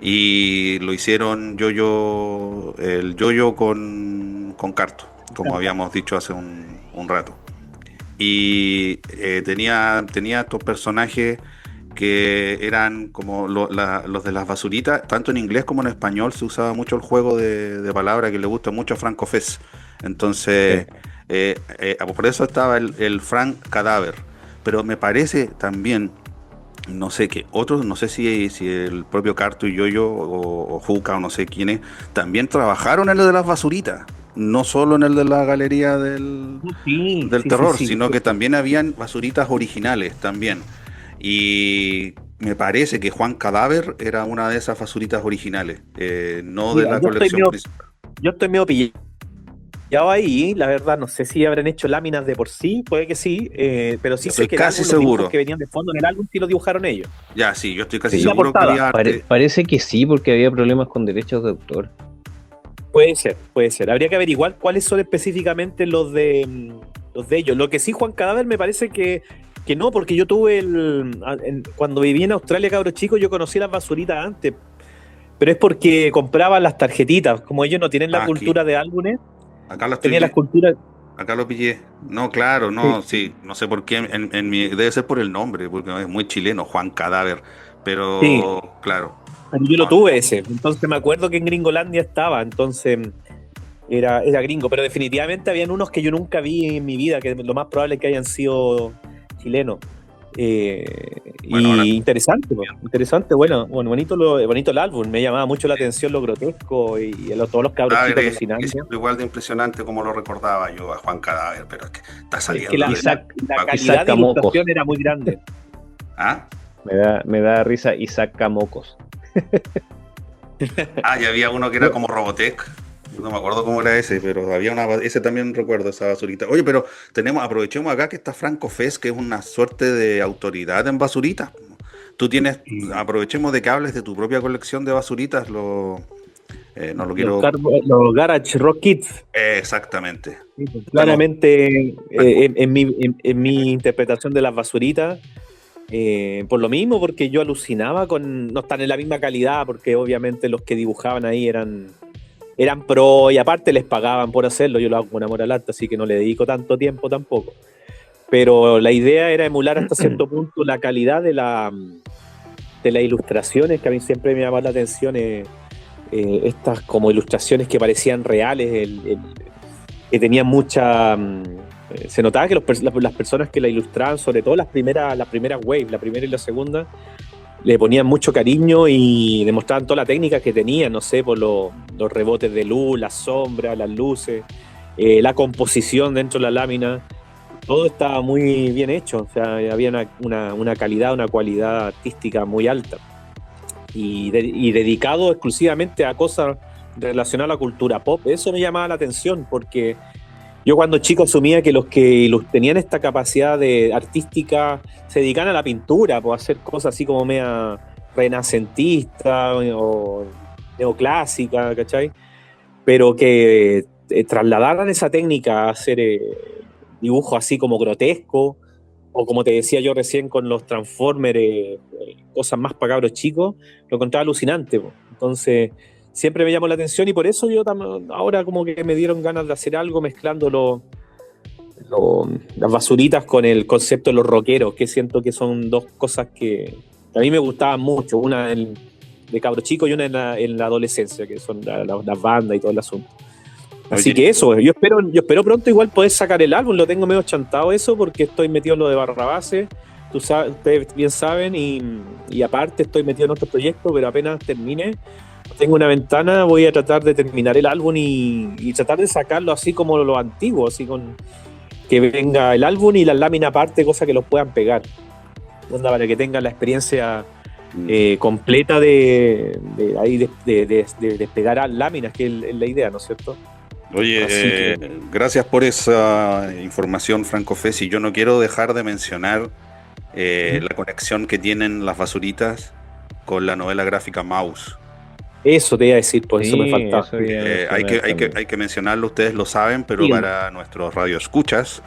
Y lo hicieron el Yoyo con Carto, como habíamos dicho hace un rato. Y tenía estos personajes que eran como los de las basuritas, tanto en inglés como en español se usaba mucho el juego de palabras que le gusta mucho a Franco Fez. Entonces, por eso estaba el Frank Cadáver. Pero me parece también, no sé qué, otros, no sé si el propio Carto y Yoyo o Juca o no sé quiénes, también trabajaron en lo de las basuritas. No solo en el de la galería del Sí, terror, sí. sino que también habían basuritas originales también. Y me parece que Juan Cadáver era una de esas basuritas originales, no de Mira, la colección principal. yo estoy medio pillado ahí, la verdad, no sé si habrán hecho láminas de por sí, puede que sí, pero sí Yo sé estoy que casi los dibujos seguro. que venían de fondo en el álbum sí los dibujaron ellos. Ya, sí, yo estoy casi Sí, la seguro que portada. había arte. Parece que sí, porque había problemas con derechos de autor. Puede ser. Habría que averiguar cuáles son específicamente los de ellos. Lo que sí, Juan Cadáver, me parece que no, porque yo tuve cuando viví en Australia, cabro chico, yo conocí las basuritas antes, pero es porque compraba las tarjetitas. Como ellos no tienen la Aquí, cultura de álbumes, acá lo tenía las culturas. acá lo pillé. No, claro, no, sí, no sé por qué, debe ser por el nombre, porque es muy chileno, Juan Cadáver, Sí, pero claro. pero yo lo tuve ese. Entonces me acuerdo que en Gringolandia estaba, entonces era gringo, pero definitivamente habían unos que yo nunca vi en mi vida, que lo más probable es que hayan sido chilenos. Bueno, ahora Y interesante, bonito el álbum, me llamaba mucho la atención lo grotesco y todos los cabros Cadáver chicos es alucinando. igual de impresionante como lo recordaba yo a Juan Cadáver, pero es que está Es saliendo que la calidad de Mocos. ilustración era muy grande. ¿Ah? Me da risa Isaac Camocos. Y había uno que era como Robotech. No me acuerdo cómo era ese, pero había ese también recuerdo, esa basurita. Oye, pero aprovechemos acá que está Franco Fez, que es una suerte de autoridad en basuritas. Tú tienes, aprovechemos de que hables de tu propia colección de basuritas, no lo quiero. Los Garage Rock Kids. Exactamente. Claramente, en mi interpretación de las basuritas, por lo mismo, porque yo alucinaba no están en la misma calidad, porque obviamente los que dibujaban ahí eran pro y aparte les pagaban por hacerlo. Yo lo hago con amor al arte, así que no le dedico tanto tiempo tampoco. Pero la idea era emular hasta cierto punto la calidad de las ilustraciones, que a mí siempre me llamaba la atención. Estas como ilustraciones que parecían reales, que tenían mucha. Se notaba que las personas que la ilustraban, sobre todo las primeras waves, la primera y la segunda, le ponían mucho cariño y demostraban toda la técnica que tenían, no sé, por los rebotes de luz, las sombras, las luces, la composición dentro de la lámina. Todo estaba muy bien hecho, o sea, había una calidad, una cualidad artística muy alta. Y dedicado exclusivamente a cosas relacionadas a la cultura pop. Eso me llamaba la atención, porque yo cuando chico asumía que los que tenían esta capacidad artística se dedican a la pintura, pues, a hacer cosas así como media renacentista o neoclásica, ¿cachai? Pero que trasladaran esa técnica a hacer dibujos así como grotesco, o como te decía yo recién con los Transformers, cosas más para cabros chicos, lo encontraba alucinante, pues. Entonces siempre me llamó la atención y por eso yo ahora como que me dieron ganas de hacer algo mezclando las basuritas con el concepto de los rockeros, que siento que son dos cosas que a mí me gustaban mucho, una de cabro chico y una en la adolescencia, que son las bandas y todo el asunto. Así Oye, que eso, yo espero pronto igual poder sacar el álbum, lo tengo medio chantado eso porque estoy metido en lo de Barrabase, ustedes bien saben, y aparte estoy metido en otros proyectos, pero apenas termine, tengo una ventana, voy a tratar de terminar el álbum y tratar de sacarlo así como lo antiguo, así con que venga el álbum y las láminas aparte, cosas que los puedan pegar, onda, para que tengan la experiencia completa de despegar láminas, que es la idea, ¿no es cierto? Oye, gracias por esa información, Franco Fesi. Yo no quiero dejar de mencionar la conexión que tienen las basuritas con la novela gráfica Maus. Eso te iba a decir, por eso me faltaba. Hay que mencionarlo, ustedes lo saben, pero para nuestros radioescuchas,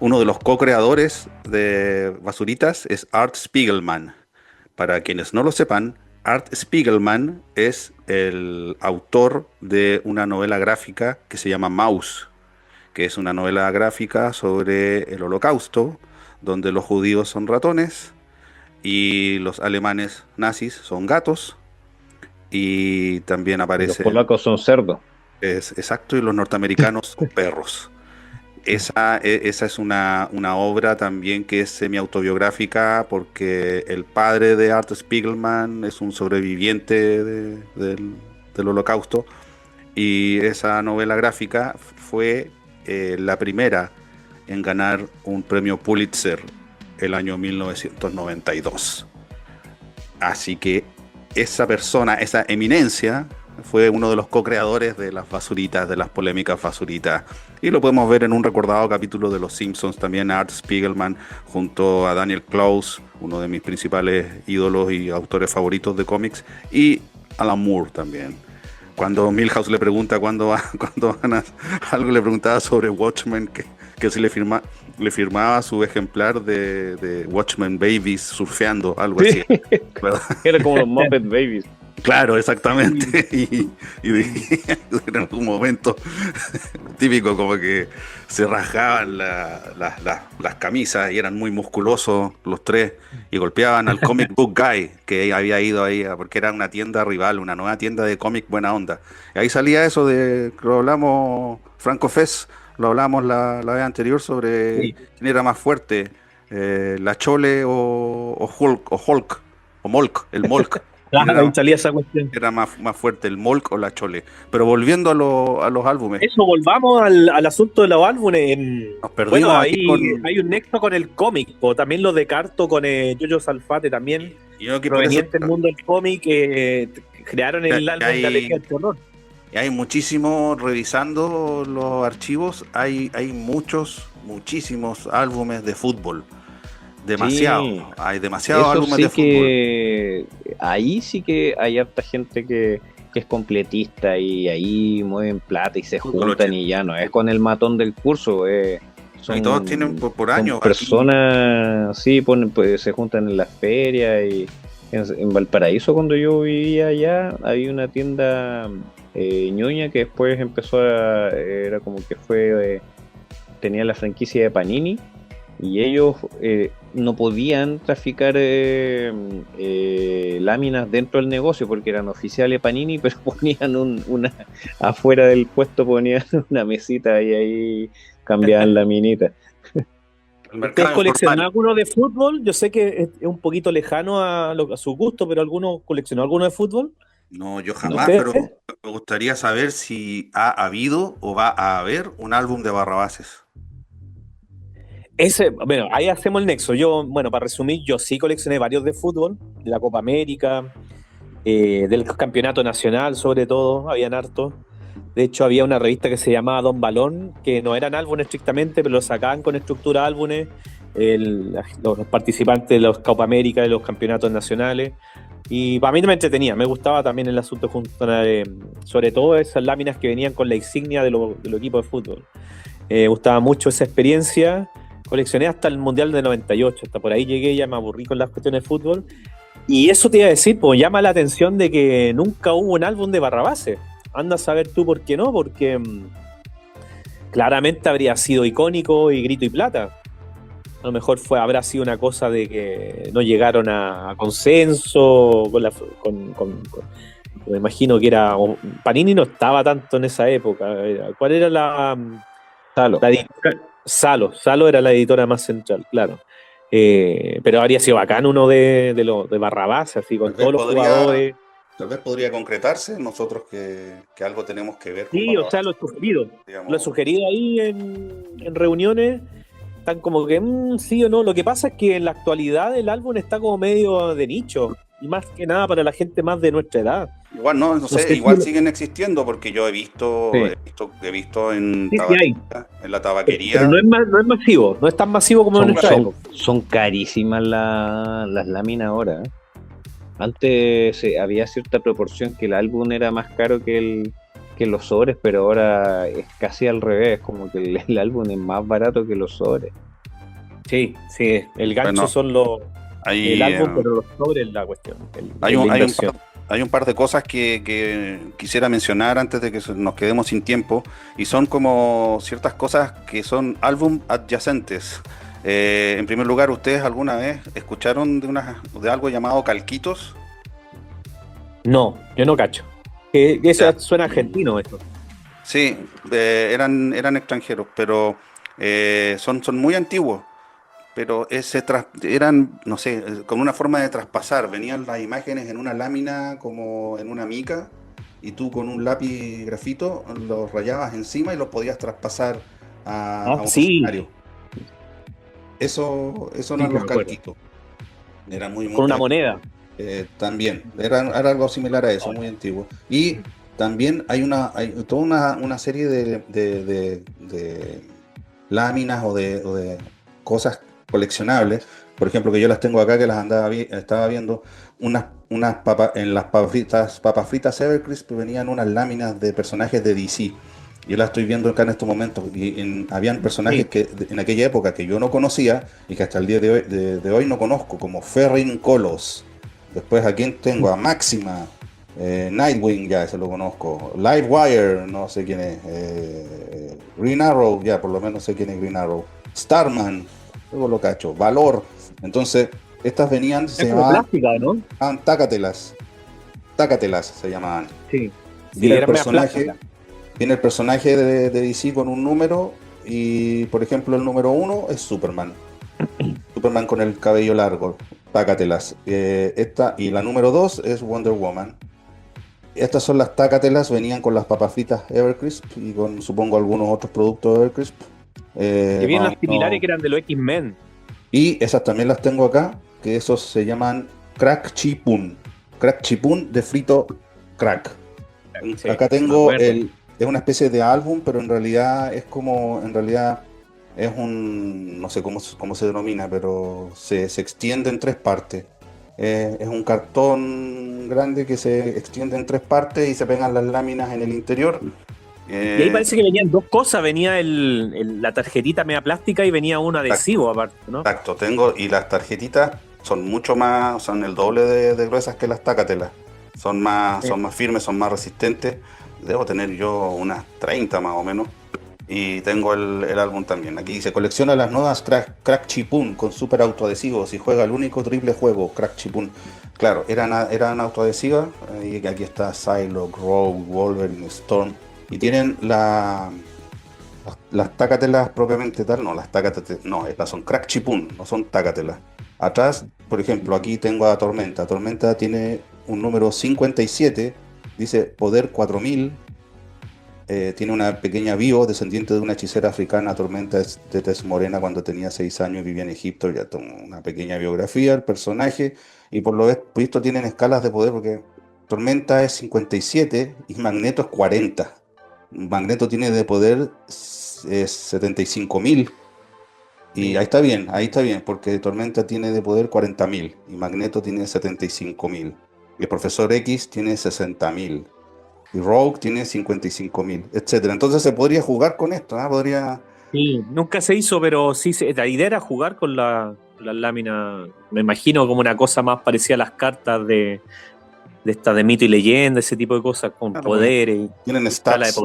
uno de los co-creadores de Basuritas es Art Spiegelman. Para quienes no lo sepan, Art Spiegelman es el autor de una novela gráfica que se llama Maus, que es una novela gráfica sobre el Holocausto, donde los judíos son ratones y los alemanes nazis son gatos, y también aparece... Los polacos son cerdos. Exacto, y los norteamericanos son perros. Esa es una obra también que es semi-autobiográfica, porque el padre de Art Spiegelman es un sobreviviente del Holocausto, y esa novela gráfica fue la primera en ganar un premio Pulitzer el año 1992. Así que esa persona, esa eminencia, fue uno de los co-creadores de las basuritas, de las polémicas basuritas. Y lo podemos ver en un recordado capítulo de Los Simpsons, también Art Spiegelman, junto a Daniel Close, uno de mis principales ídolos y autores favoritos de cómics, y Alan Moore también. Cuando Milhouse le pregunta cuándo van a... Algo le preguntaba sobre Watchmen, que si le firmaba su ejemplar de Watchmen Babies surfeando, algo así. Era como los Muppet Babies. Claro, exactamente. Y en algún momento típico, como que se rasgaban las camisas y eran muy musculosos los tres, y golpeaban al Comic Book Guy, que había ido ahí porque era una tienda rival, una nueva tienda de cómic buena onda. Y ahí salía eso de que lo hablamos, Franco Fez, lo hablamos la vez anterior sobre quién era más fuerte, la Chole o Hulk, o Molk, el Molk. Claro, ahí salía esa cuestión. Era más fuerte el Molk o la Chole. Pero volviendo a los álbumes. Eso, volvamos al asunto de los álbumes. Nos perdimos hay un nexo con el cómic, o también lo de Carto con Yoyo Salfate, también proveniente del mundo del cómic, crearon el álbum de Alegría del Terror. Y hay muchísimo, revisando los archivos, hay muchísimos álbumes de fútbol. Demasiado, sí. Hay demasiados álbumes de fútbol. Ahí sí que hay harta gente que es completista, y ahí mueven plata y se juntan, y ya no es con el matón del curso. Y todos tienen por años. Personas, sí, pues, se juntan en las ferias. Y en Valparaíso, cuando yo vivía allá, había una tienda ñoña que después empezó era como que tenía la franquicia de Panini. Y ellos no podían traficar láminas dentro del negocio porque eran oficiales Panini, pero ponían afuera del puesto, ponían una mesita y ahí cambiaban laminitas. ¿Ustedes coleccionan alguno de fútbol? Yo sé que es un poquito lejano a su gusto, pero ¿alguno coleccionó alguno de fútbol? No, yo jamás, pero me gustaría saber si ha habido o va a haber un álbum de Barrabases. Bueno, ahí hacemos el nexo. Para resumir, yo sí coleccioné varios de fútbol, de la Copa América, del campeonato nacional, sobre todo, habían hartos. De hecho, había una revista que se llamaba Don Balón, que no eran álbumes estrictamente, pero lo sacaban con estructura álbumes, los participantes de los Copa América, de los campeonatos nacionales. Y para mí me entretenía, me gustaba también el asunto, sobre todo esas láminas que venían con la insignia de los equipos de fútbol. Me gustaba mucho esa experiencia. Coleccioné hasta el Mundial de 98, hasta por ahí llegué, ya me aburrí con las cuestiones de fútbol. Y eso te iba a decir, pues llama la atención de que nunca hubo un álbum de Barrabase. Anda a saber tú por qué no, porque claramente habría sido icónico y grito y plata. A lo mejor habrá sido una cosa de que no llegaron a consenso Me imagino que Panini no estaba tanto en esa época. ¿Cuál era Salo. la editora? Salo era la editora más central, claro. Pero habría sido bacán uno de Barrabás, así con Tal vez todos los jugadores. tal vez podría concretarse nosotros que algo tenemos que ver con Sí, o sea, Barrabás, lo he sugerido. Lo he digamos. sugerido ahí en reuniones. Están como que sí o no. Lo que pasa es que en la actualidad el álbum está como medio de nicho. Y más que nada para la gente más de nuestra edad. Igual no No sé, sé igual si. siguen existiendo porque yo Sí. he visto en Sí, sí hay. en la Pero tabaquería. no es masivo. No es tan masivo como en Son, nuestra son, época. son carísimas las láminas ahora. Antes había cierta proporción que el álbum era más caro que los sobres, pero ahora es casi al revés, como que el álbum es más barato que los sobres. Sí, sí. El gancho Bueno, son el hay, álbum, pero los sobres es la cuestión. hay La un inversión. hay un par de cosas que quisiera mencionar antes de que nos quedemos sin tiempo, y son como ciertas cosas que son álbum adyacentes. En primer lugar, ¿ustedes alguna vez escucharon de algo llamado calquitos? No, yo no cacho. Que eso Ya. suena argentino, eso. Sí, eran extranjeros, pero son muy antiguos. Pero eran, no sé, con una forma de traspasar. Venían las imágenes en una lámina como en una mica, y tú con un lápiz grafito los rayabas encima y los podías traspasar Ah, a un sí, escenario. Eso sí, eran sí, los me acuerdo. calquitos. Eran muy, muy Con una moneda. también. Era algo similar a eso, muy antiguo. Y también hay toda una serie de láminas o de cosas coleccionables. Por ejemplo, que yo las tengo acá, que estaba viendo, en las papas fritas Evercrisp venían unas láminas de personajes de DC. Yo las estoy viendo acá en estos momentos. Y habían personajes Sí. en aquella época que yo no conocía y que hasta el día de hoy no conozco, como Ferrin Colos. Después, ¿a quién tengo? A Máxima. Nightwing, ya ese lo conozco. Livewire, no sé quién es. Green Arrow, ya por lo menos sé quién es Green Arrow. Starman, luego lo cacho. Valor. Entonces, estas venían, Es se como llamaban plástica, ¿no? Tácatelas. Tácatelas se llamaban. Sí. Sí, Viene el era media personaje, plástica. viene el personaje de DC con un número, y por ejemplo el número 1 es Superman. Superman con el cabello largo. Tácatelas. Y la número 2 es Wonder Woman. Estas son las tácatelas, venían con las papas fritas Evercrisp y con, supongo, algunos otros productos Evercrisp. Y había Más o unas similares menos. que eran de los X-Men. Y esas también las tengo acá, que esos se llaman Crack Chipun. Crack Chipun de frito crack. Sí, Acá me tengo acuerdo. es una especie de álbum, pero en realidad es no sé cómo se denomina, pero se extiende en tres partes. Es un cartón grande que se extiende en tres partes y se pegan las láminas en el interior. Y ahí parece que venían dos cosas. Venía la tarjetita media plástica y venía un adhesivo aparte, ¿no? Exacto, y las tarjetitas son mucho más, son el doble de gruesas que las tácatelas. Sí. Son más firmes, son más resistentes. Debo tener yo unas 30 más o menos. Y tengo el álbum también. Aquí dice: colecciona las nuevas Crack Chipun con super autoadhesivos y juega el único triple juego, Crack Chipun. Claro, eran autoadhesivas. Y aquí está Psylocke, Rogue, Wolverine, Storm. Y tienen las tácatelas propiamente tal, no, no, estas son Crack Chipun, no son tácatelas. Atrás, por ejemplo, aquí tengo a Tormenta. Tormenta tiene un número 57, dice Poder 4000. Tiene una pequeña bio, descendiente de una hechicera africana. Tormenta es de tez morena, cuando tenía 6 años vivía en Egipto. Ya tengo una pequeña biografía, el personaje, y por lo visto tienen escalas de poder, porque Tormenta es 57 y Magneto es 40. Magneto tiene de poder 75.000. Y ahí está bien, porque Tormenta tiene de poder 40.000 y Magneto tiene 75.000. Y el Profesor X tiene 60.000. Y Rogue tiene 55.000, etcétera. Entonces se podría jugar con esto, ¿eh? Sí, nunca se hizo, pero sí, la idea era jugar con las láminas. Me imagino como una cosa más parecida a las cartas de estas de mito y leyenda, ese tipo de cosas, con Claro, porque poderes, tienen escala de stats,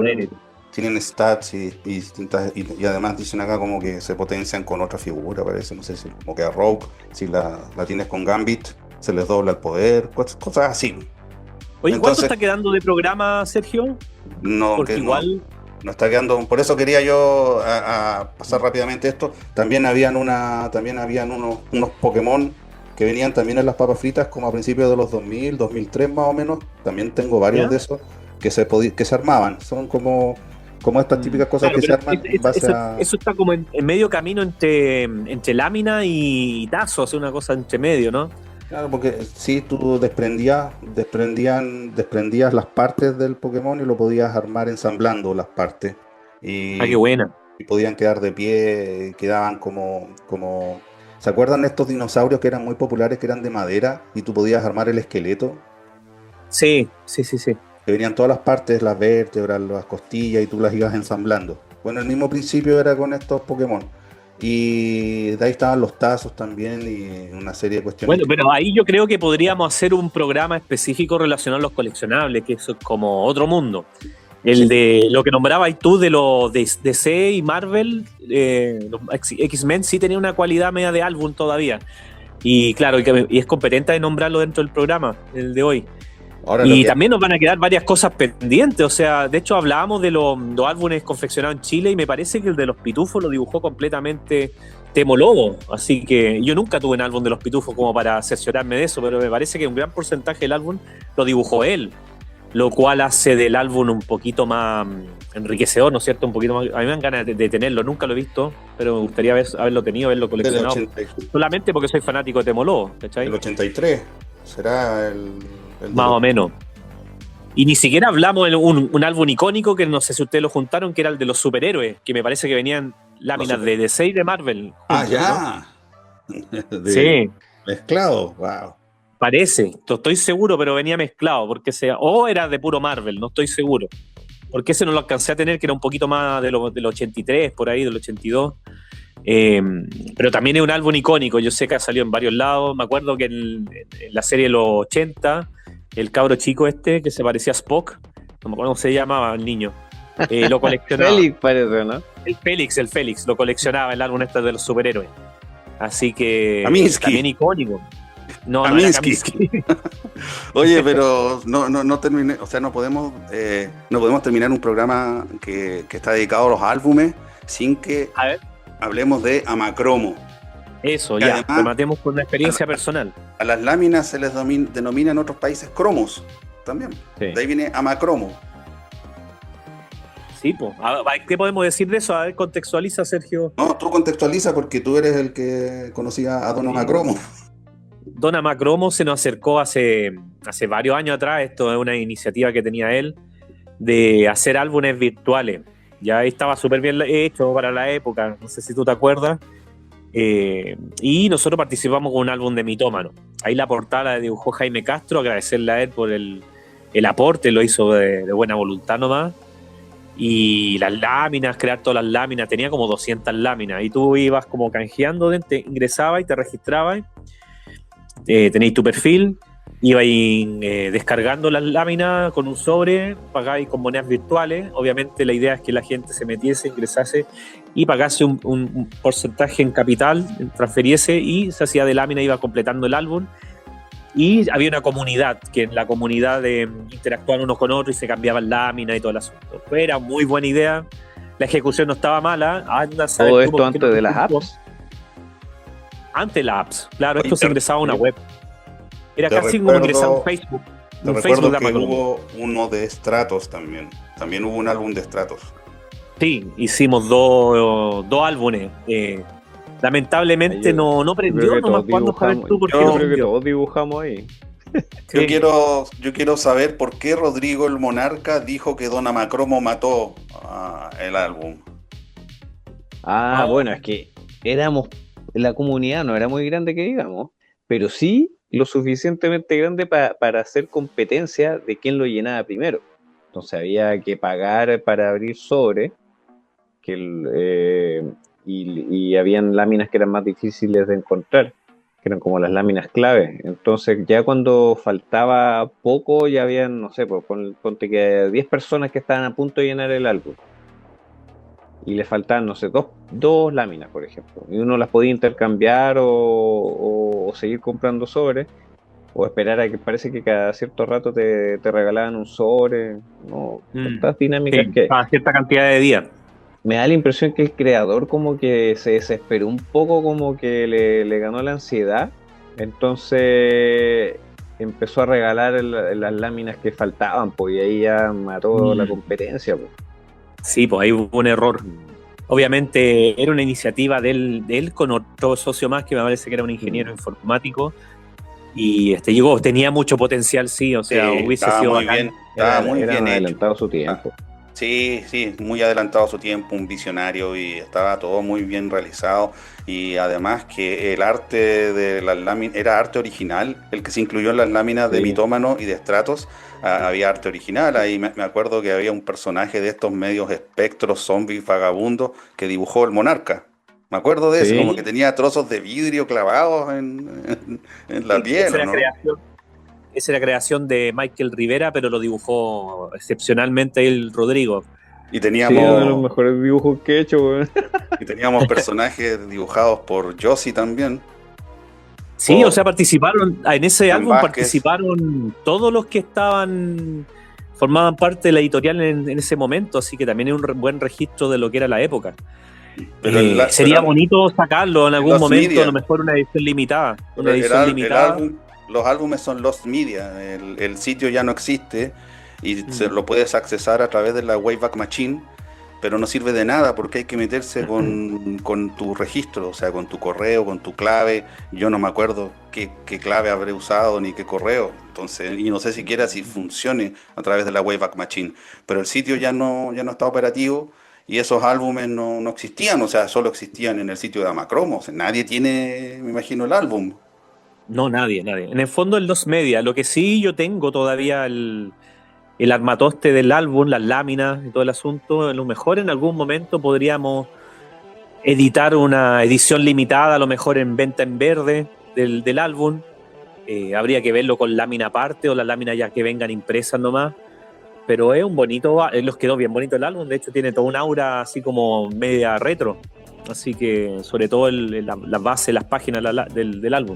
poderes. y distintas, y además dicen acá como que se potencian con otra figura, parece, no sé si como que a Rogue, si la tienes con Gambit, se les dobla el poder, cosas así. Oye, ¿cuánto Entonces, está quedando de programa, Sergio? no, Porque que igual... no está quedando. Por eso quería yo a pasar rápidamente esto. También habían unos Pokémon que venían también en las papas fritas como a principios de los 2000, 2003 más o menos. También tengo varios ¿Ya? de esos que se armaban. Son como estas típicas cosas Claro, que se pero arman en base a... eso está como en medio camino entre lámina y tazo, es una cosa entre medio, ¿no? Claro, porque sí, tú desprendías las partes del Pokémon y lo podías armar ensamblando las partes. Ah, qué Y, buena. y podían quedar de pie, quedaban como... ¿Se acuerdan de estos dinosaurios que eran muy populares, que eran de madera y tú podías armar el esqueleto? Sí, sí, sí, sí. Que venían todas las partes, las vértebras, las costillas y tú las ibas ensamblando. Bueno, el mismo principio era con estos Pokémon. Y de ahí estaban los tazos también y una serie de cuestiones Bueno, que... pero ahí yo creo que podríamos hacer un programa específico relacionado a los coleccionables, que eso es como otro mundo. El Sí. de lo que nombrabas tú de los de DC y Marvel, los X-Men sí tenía una cualidad media de álbum todavía. Y claro, y es competente de nombrarlo dentro del programa, el de hoy. Ahora lo Y que... también nos van a quedar varias cosas pendientes. O sea, de hecho hablábamos de los álbumes confeccionados en Chile y me parece que el de los Pitufos lo dibujó completamente Temo Lobo. Así que yo nunca tuve un álbum de los Pitufos como para cerciorarme de eso, pero me parece que un gran porcentaje del álbum lo dibujó él, lo cual hace del álbum un poquito más enriquecedor, ¿no es cierto? Un poquito más... A mí me dan ganas de tenerlo, nunca lo he visto, pero me gustaría haberlo tenido, haberlo Del coleccionado. 80 Solamente porque soy fanático de Temo Lobo, ¿cachai? el 83 será el de Más los... o menos. Y ni siquiera hablamos de un álbum icónico que no sé si ustedes lo juntaron, que era el de los superhéroes, que me parece que venían los láminas super- de DC y de Marvel Ah, juntos, ¿no? ya. De Sí, mezclado. Wow. parece, no estoy seguro, pero venía mezclado, porque o era de puro Marvel, no estoy seguro. Porque ese no lo alcancé a tener, que era un poquito más del 83, por ahí, del 82. Eh, pero también es un álbum icónico, yo sé que ha salido en varios lados. Me acuerdo que en la serie de los 80, el cabro chico este, que se parecía a Spock, no me acuerdo cómo se llamaba el niño, lo coleccionaba. Félix parece, ¿no? El Félix, lo coleccionaba el álbum este de los superhéroes. Así que Kaminsky. también icónico. No, no era Kaminsky. Kaminsky. Oye, pero no terminé, o sea, no podemos terminar un programa que está dedicado a los álbumes sin que A ver, hablemos de Amacromo. eso, Y ya, además, rematemos con una experiencia personal. A las láminas se les denomina en otros países cromos también. Sí. De ahí viene Amacromo. Sí, pues. ¿Qué podemos decir de eso? A ver, contextualiza, Sergio. No, tú contextualiza porque tú eres el que conocía a Don Amacromo. Don Amacromo se nos acercó hace varios años atrás. Esto es una iniciativa que tenía él de hacer álbumes virtuales. Ya estaba súper bien hecho para la época, no sé si tú te acuerdas. Y nosotros participamos con un álbum de Mitómano. Ahí la portada la dibujó Jaime Castro, agradecerle a él por el aporte, lo hizo de buena voluntad nomás. Y las láminas, crear todas las láminas, tenía como 200 láminas. Y tú ibas como canjeando, te ingresabas y te registrabas. Tenéis tu perfil, ibais descargando las láminas con un sobre, pagáis con monedas virtuales. Obviamente la idea es que la gente se metiese, ingresase y pagase un porcentaje en capital, transferiese y se hacía de lámina, iba completando el álbum. Y había una comunidad, que en la comunidad interactuaban unos con otros y se cambiaban láminas y todo el asunto. Pues era muy buena idea, la ejecución no estaba mala. Anda a saber Todo tú esto por qué antes no de las te gustó. apps. Antes de las apps, claro, Oye, esto se ingresaba a una web. Era te casi como ingresar a un recuerdo- Facebook. Te Un recuerdo Facebook de que Amacromo. hubo uno de Stratos también. También hubo un álbum de Stratos. Sí, hicimos dos álbumes. Lamentablemente Yo- no Yo creo prendió, que nomás todos cuando saber dibujamos. tú por qué yo no Yo creo que prendió. todos dibujamos ahí. Sí. Yo quiero saber por qué Rodrigo el Monarca dijo que Don Amacromo mató el álbum. Ah, bueno, es que la comunidad no era muy grande que digamos, pero sí lo suficientemente grande para hacer competencia de quién lo llenaba primero. Entonces había que pagar para abrir sobre, y habían láminas que eran más difíciles de encontrar, que eran como las láminas clave. Entonces ya cuando faltaba poco, ya habían, no sé, pues ponte que 10 personas que estaban a punto de llenar el álbum. Y le faltaban, no sé, dos láminas, por ejemplo. Y uno las podía intercambiar o seguir comprando sobres. o esperar a que parece que cada cierto rato te regalaban un sobre, no, estas dinámicas Sí, que a cierta cantidad de días. me da la impresión que el creador como que se desesperó un poco, como que le ganó la ansiedad, entonces empezó a regalar las láminas que faltaban, pues, y ahí ya mató la competencia, pues. Sí, pues ahí hubo un error. Obviamente era una iniciativa de él con otro socio más que me parece que era un ingeniero informático y tenía mucho potencial, sí, o sea, Sí, hubiese estaba sido muy bacán. bien, estaba muy Era bien hecho. adelantado a su tiempo. Sí, sí, muy adelantado a su tiempo, un visionario y estaba todo muy bien realizado y además que el arte de las láminas era arte original, el que se incluyó en las láminas de Sí. Mitómano y de Stratos, había arte original, ahí me acuerdo que había un personaje de estos medios espectros, zombies, vagabundos que dibujó el monarca. Me acuerdo de ese, como que Sí, tenía trozos de vidrio clavados en la Sí, piel, ¿o no? esa era creación de Michael Rivera, pero lo dibujó excepcionalmente el Rodrigo. Y sí, uno de los teníamos, mejores dibujos que he hecho, weón. y teníamos personajes dibujados por Josie también. Sí, o Por sea, en ese Juan álbum Vázquez. participaron todos los que formaban parte de la editorial en ese momento, así que también es un buen registro de lo que era la época. Pero Sería bonito sacarlo en el algún Lost momento, a lo Media. mejor una edición limitada. Una Pero edición limitada. los álbumes son Lost Media. El sitio ya no existe y se lo puedes accesar a través de la Wayback Machine, pero no sirve de nada porque hay que meterse con tu registro, o sea, con tu correo, con tu clave. Yo no me acuerdo qué clave habré usado ni qué correo. Entonces, y no sé siquiera si funcione a través de la Wayback Machine. Pero el sitio ya no está operativo. Y esos álbumes no existían, o sea, solo existían en el sitio de Amacromo. O sea, nadie tiene, me imagino, el álbum. No, nadie. En el fondo, el Los Media. Lo que sí yo tengo todavía el armatoste del álbum, las láminas y todo el asunto. A lo mejor en algún momento podríamos editar una edición limitada, a lo mejor en venta en verde del álbum. Habría que verlo con lámina aparte o las láminas ya que vengan impresas nomás. Pero es un bonito, los quedó bien bonito el álbum. De hecho, tiene toda un aura así como media retro. Así que, sobre todo la base, las páginas del álbum.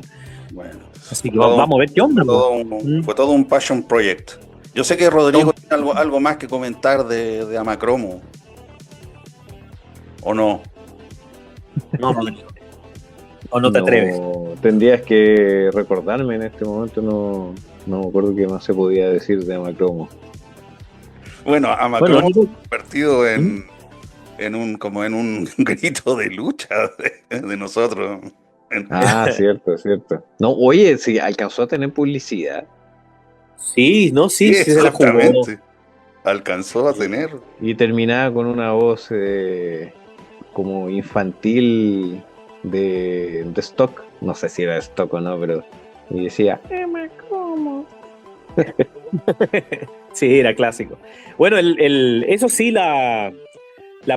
Bueno, Así que vamos a ver qué onda. fue todo un passion project. Yo sé que Rodrigo tiene algo más que comentar de Amacromo. ¿O no? No, o no te atreves. Tendrías que recordarme en este momento, no me acuerdo qué más se podía decir de Amacromo. Bueno, Amacromo Bueno, convertido en un grito de lucha de nosotros. Ah, cierto. No, oye, si alcanzó a tener publicidad. sí, no, sí, Sí, sí se la jugó. exactamente. Alcanzó a tener. Y terminaba con una voz como infantil de stock. No sé si era de stock o no, pero. Y decía, Amacromo. Sí, era clásico. Bueno, eso sí, la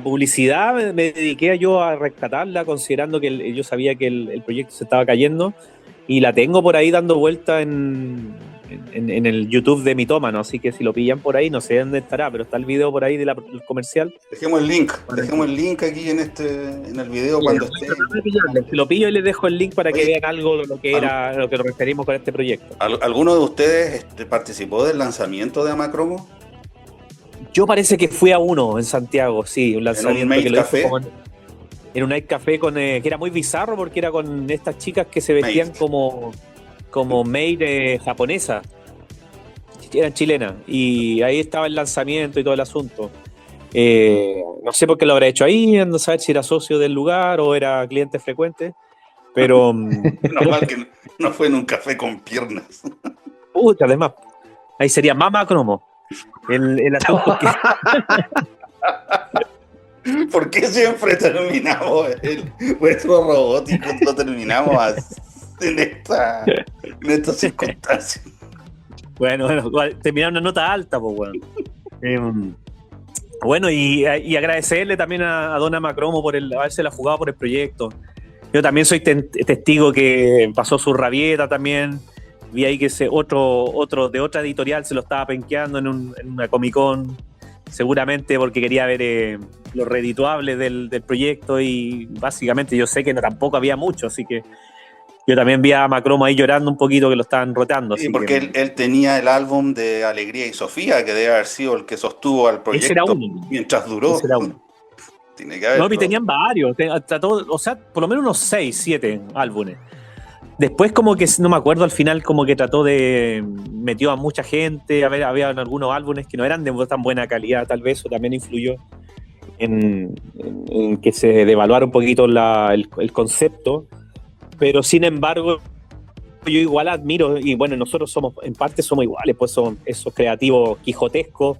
publicidad me dediqué yo a rescatarla, considerando que yo sabía que el proyecto se estaba cayendo, y la tengo por ahí dando vuelta en el YouTube de Mitómano, así que si lo pillan por ahí, no sé dónde estará, pero está el video por ahí del comercial. Dejemos el link aquí en el video cuando esté. Si lo pillo y les dejo el link para que vean algo de lo que era, lo que nos referimos con este proyecto. ¿Alguno de ustedes participó del lanzamiento de Amacromo? Yo parece que fui a uno en Santiago, sí, un lanzamiento mail que lo hizo café? en un night café que era muy bizarro porque era con estas chicas que se vestían como maid japonesa, eran chilenas, y ahí estaba el lanzamiento y todo el asunto. No sé por qué lo habrá hecho ahí, no saber si era socio del lugar o era cliente frecuente, pero Menos mal que no fue en un café con piernas. pucha, además, ahí sería Mama Cromo. El asunto es que ¿Por qué siempre terminamos nuestro robótico? Lo terminamos en estas circunstancias. bueno, terminar una nota alta, pues bueno. Bueno, y agradecerle también a Dona Macromo por habérsela jugado por el proyecto. Yo también soy testigo que pasó su rabieta también. Vi ahí que otro de otra editorial se lo estaba penqueando en una Comic Con, seguramente porque quería ver lo redituable del proyecto, y básicamente yo sé que tampoco había mucho, así que Yo también vi a Macromo ahí llorando un poquito que lo estaban rotando. Sí, porque él tenía el álbum de Alegría y Sofía, que debe haber sido el que sostuvo al proyecto ese era uno. mientras duró. Ese era uno. Tiene que haber. No, y tenían varios, trató, o sea, por lo menos unos 6, 7 álbumes. Después como que, no me acuerdo, al final como que metió a mucha gente, había algunos álbumes que no eran de tan buena calidad, tal vez, eso también influyó en que se devaluara un poquito el concepto, pero sin embargo, yo igual admiro, y bueno, nosotros en parte somos iguales, pues son esos creativos quijotescos,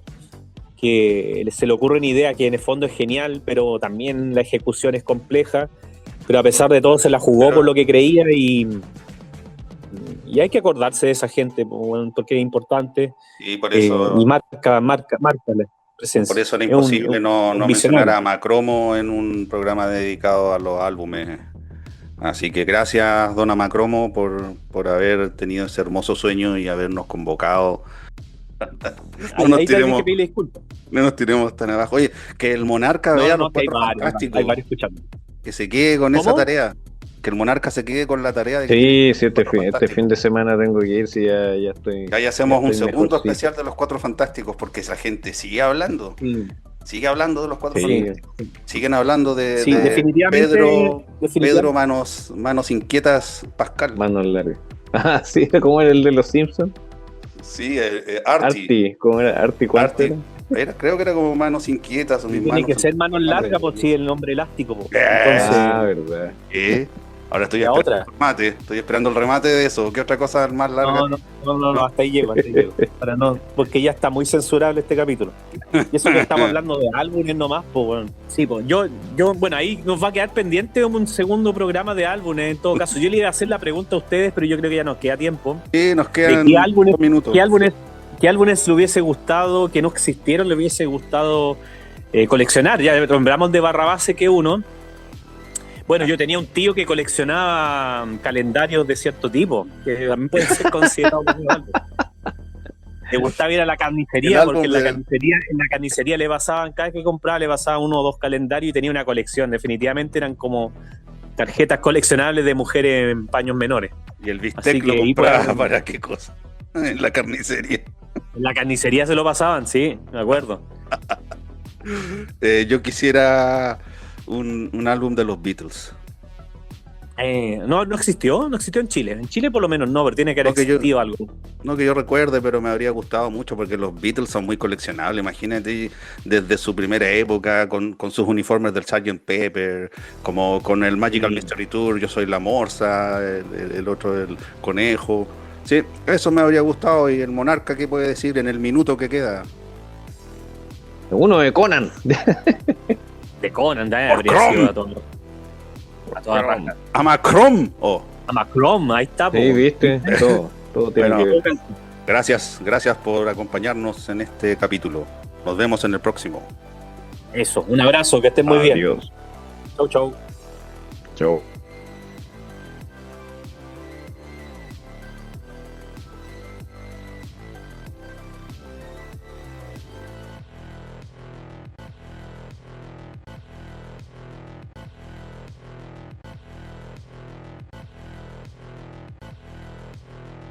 que se le ocurren ideas que en el fondo es genial, pero también la ejecución es compleja. Pero a pesar de todo se la jugó por lo que creía y hay que acordarse de esa gente porque es importante y por eso, y marca la presencia. Por eso era imposible no mencionar a Macromo en un programa dedicado a los álbumes. Así que gracias, Dona Macromo, por haber tenido ese hermoso sueño y habernos convocado. No nos tiremos tan abajo. Oye, que el Monarca vea los Cuatro Fantásticos. Hay varios escuchando. Que se quede con esa tarea. Que el Monarca se quede con la tarea. Sí, este fin de semana tengo que ir, si ya estoy. Ahí hacemos un segundo especial de los Cuatro Fantásticos, porque esa gente sigue hablando. Sigue hablando de los Cuatro Fantásticos. Siguen hablando de Pedro Manos Inquietas Pascal. Manos largas. Ah, sí, como era el de los Simpsons. Sí, Artie. ¿Cómo era? Artie, ¿cuánto era? Creo que era como Manos Inquietas. Tiene que ser Manos Largas, pues sí, el nombre elástico. Verdad. Ahora estoy esperando el remate de eso. ¿Qué otra cosa más larga? No, hasta ahí llego. Para porque ya está muy censurable este capítulo. Y eso que estamos hablando de álbumes nomás, pues bueno. Sí, pues yo, bueno, ahí nos va a quedar pendiente un segundo programa de álbumes. En todo caso, yo le iba a hacer la pregunta a ustedes, pero yo creo que ya nos queda tiempo. Sí, nos quedan 2 minutos. ¿Qué álbumes le hubiese gustado, que no existieron, le hubiese gustado coleccionar? Ya nombramos de Barrabás que uno. Bueno, yo tenía un tío que coleccionaba calendarios de cierto tipo, que también pueden ser considerados como álbum. Le gustaba ir a la carnicería, porque en la carnicería le pasaban, cada vez que compraba le pasaban 1 o 2 calendarios y tenía una colección. Definitivamente eran como tarjetas coleccionables de mujeres en paños menores. ¿Y el bistec lo compraba para qué cosa? En la carnicería. En la carnicería se lo pasaban, sí, me acuerdo. Yo quisiera un álbum de los Beatles. No existió en Chile. En Chile por lo menos no, pero tiene que haber existido algo. No que yo recuerde, pero me habría gustado mucho porque los Beatles son muy coleccionables. Imagínate desde su primera época con sus uniformes del Sgt. Pepper, como con el Magical Mystery Tour, Yo Soy la Morsa, el otro el Conejo. Sí, eso me habría gustado. Y el Monarca, ¿qué puede decir en el minuto que queda? Uno de Conan. De Conan, habría sido a toda raja. A Macron. A Macron, ahí está. Sí, viste, todo tiene que ver. Gracias por acompañarnos en este capítulo. Nos vemos en el próximo. Eso, un abrazo, que estén muy bien. Adiós. Chau. Chau.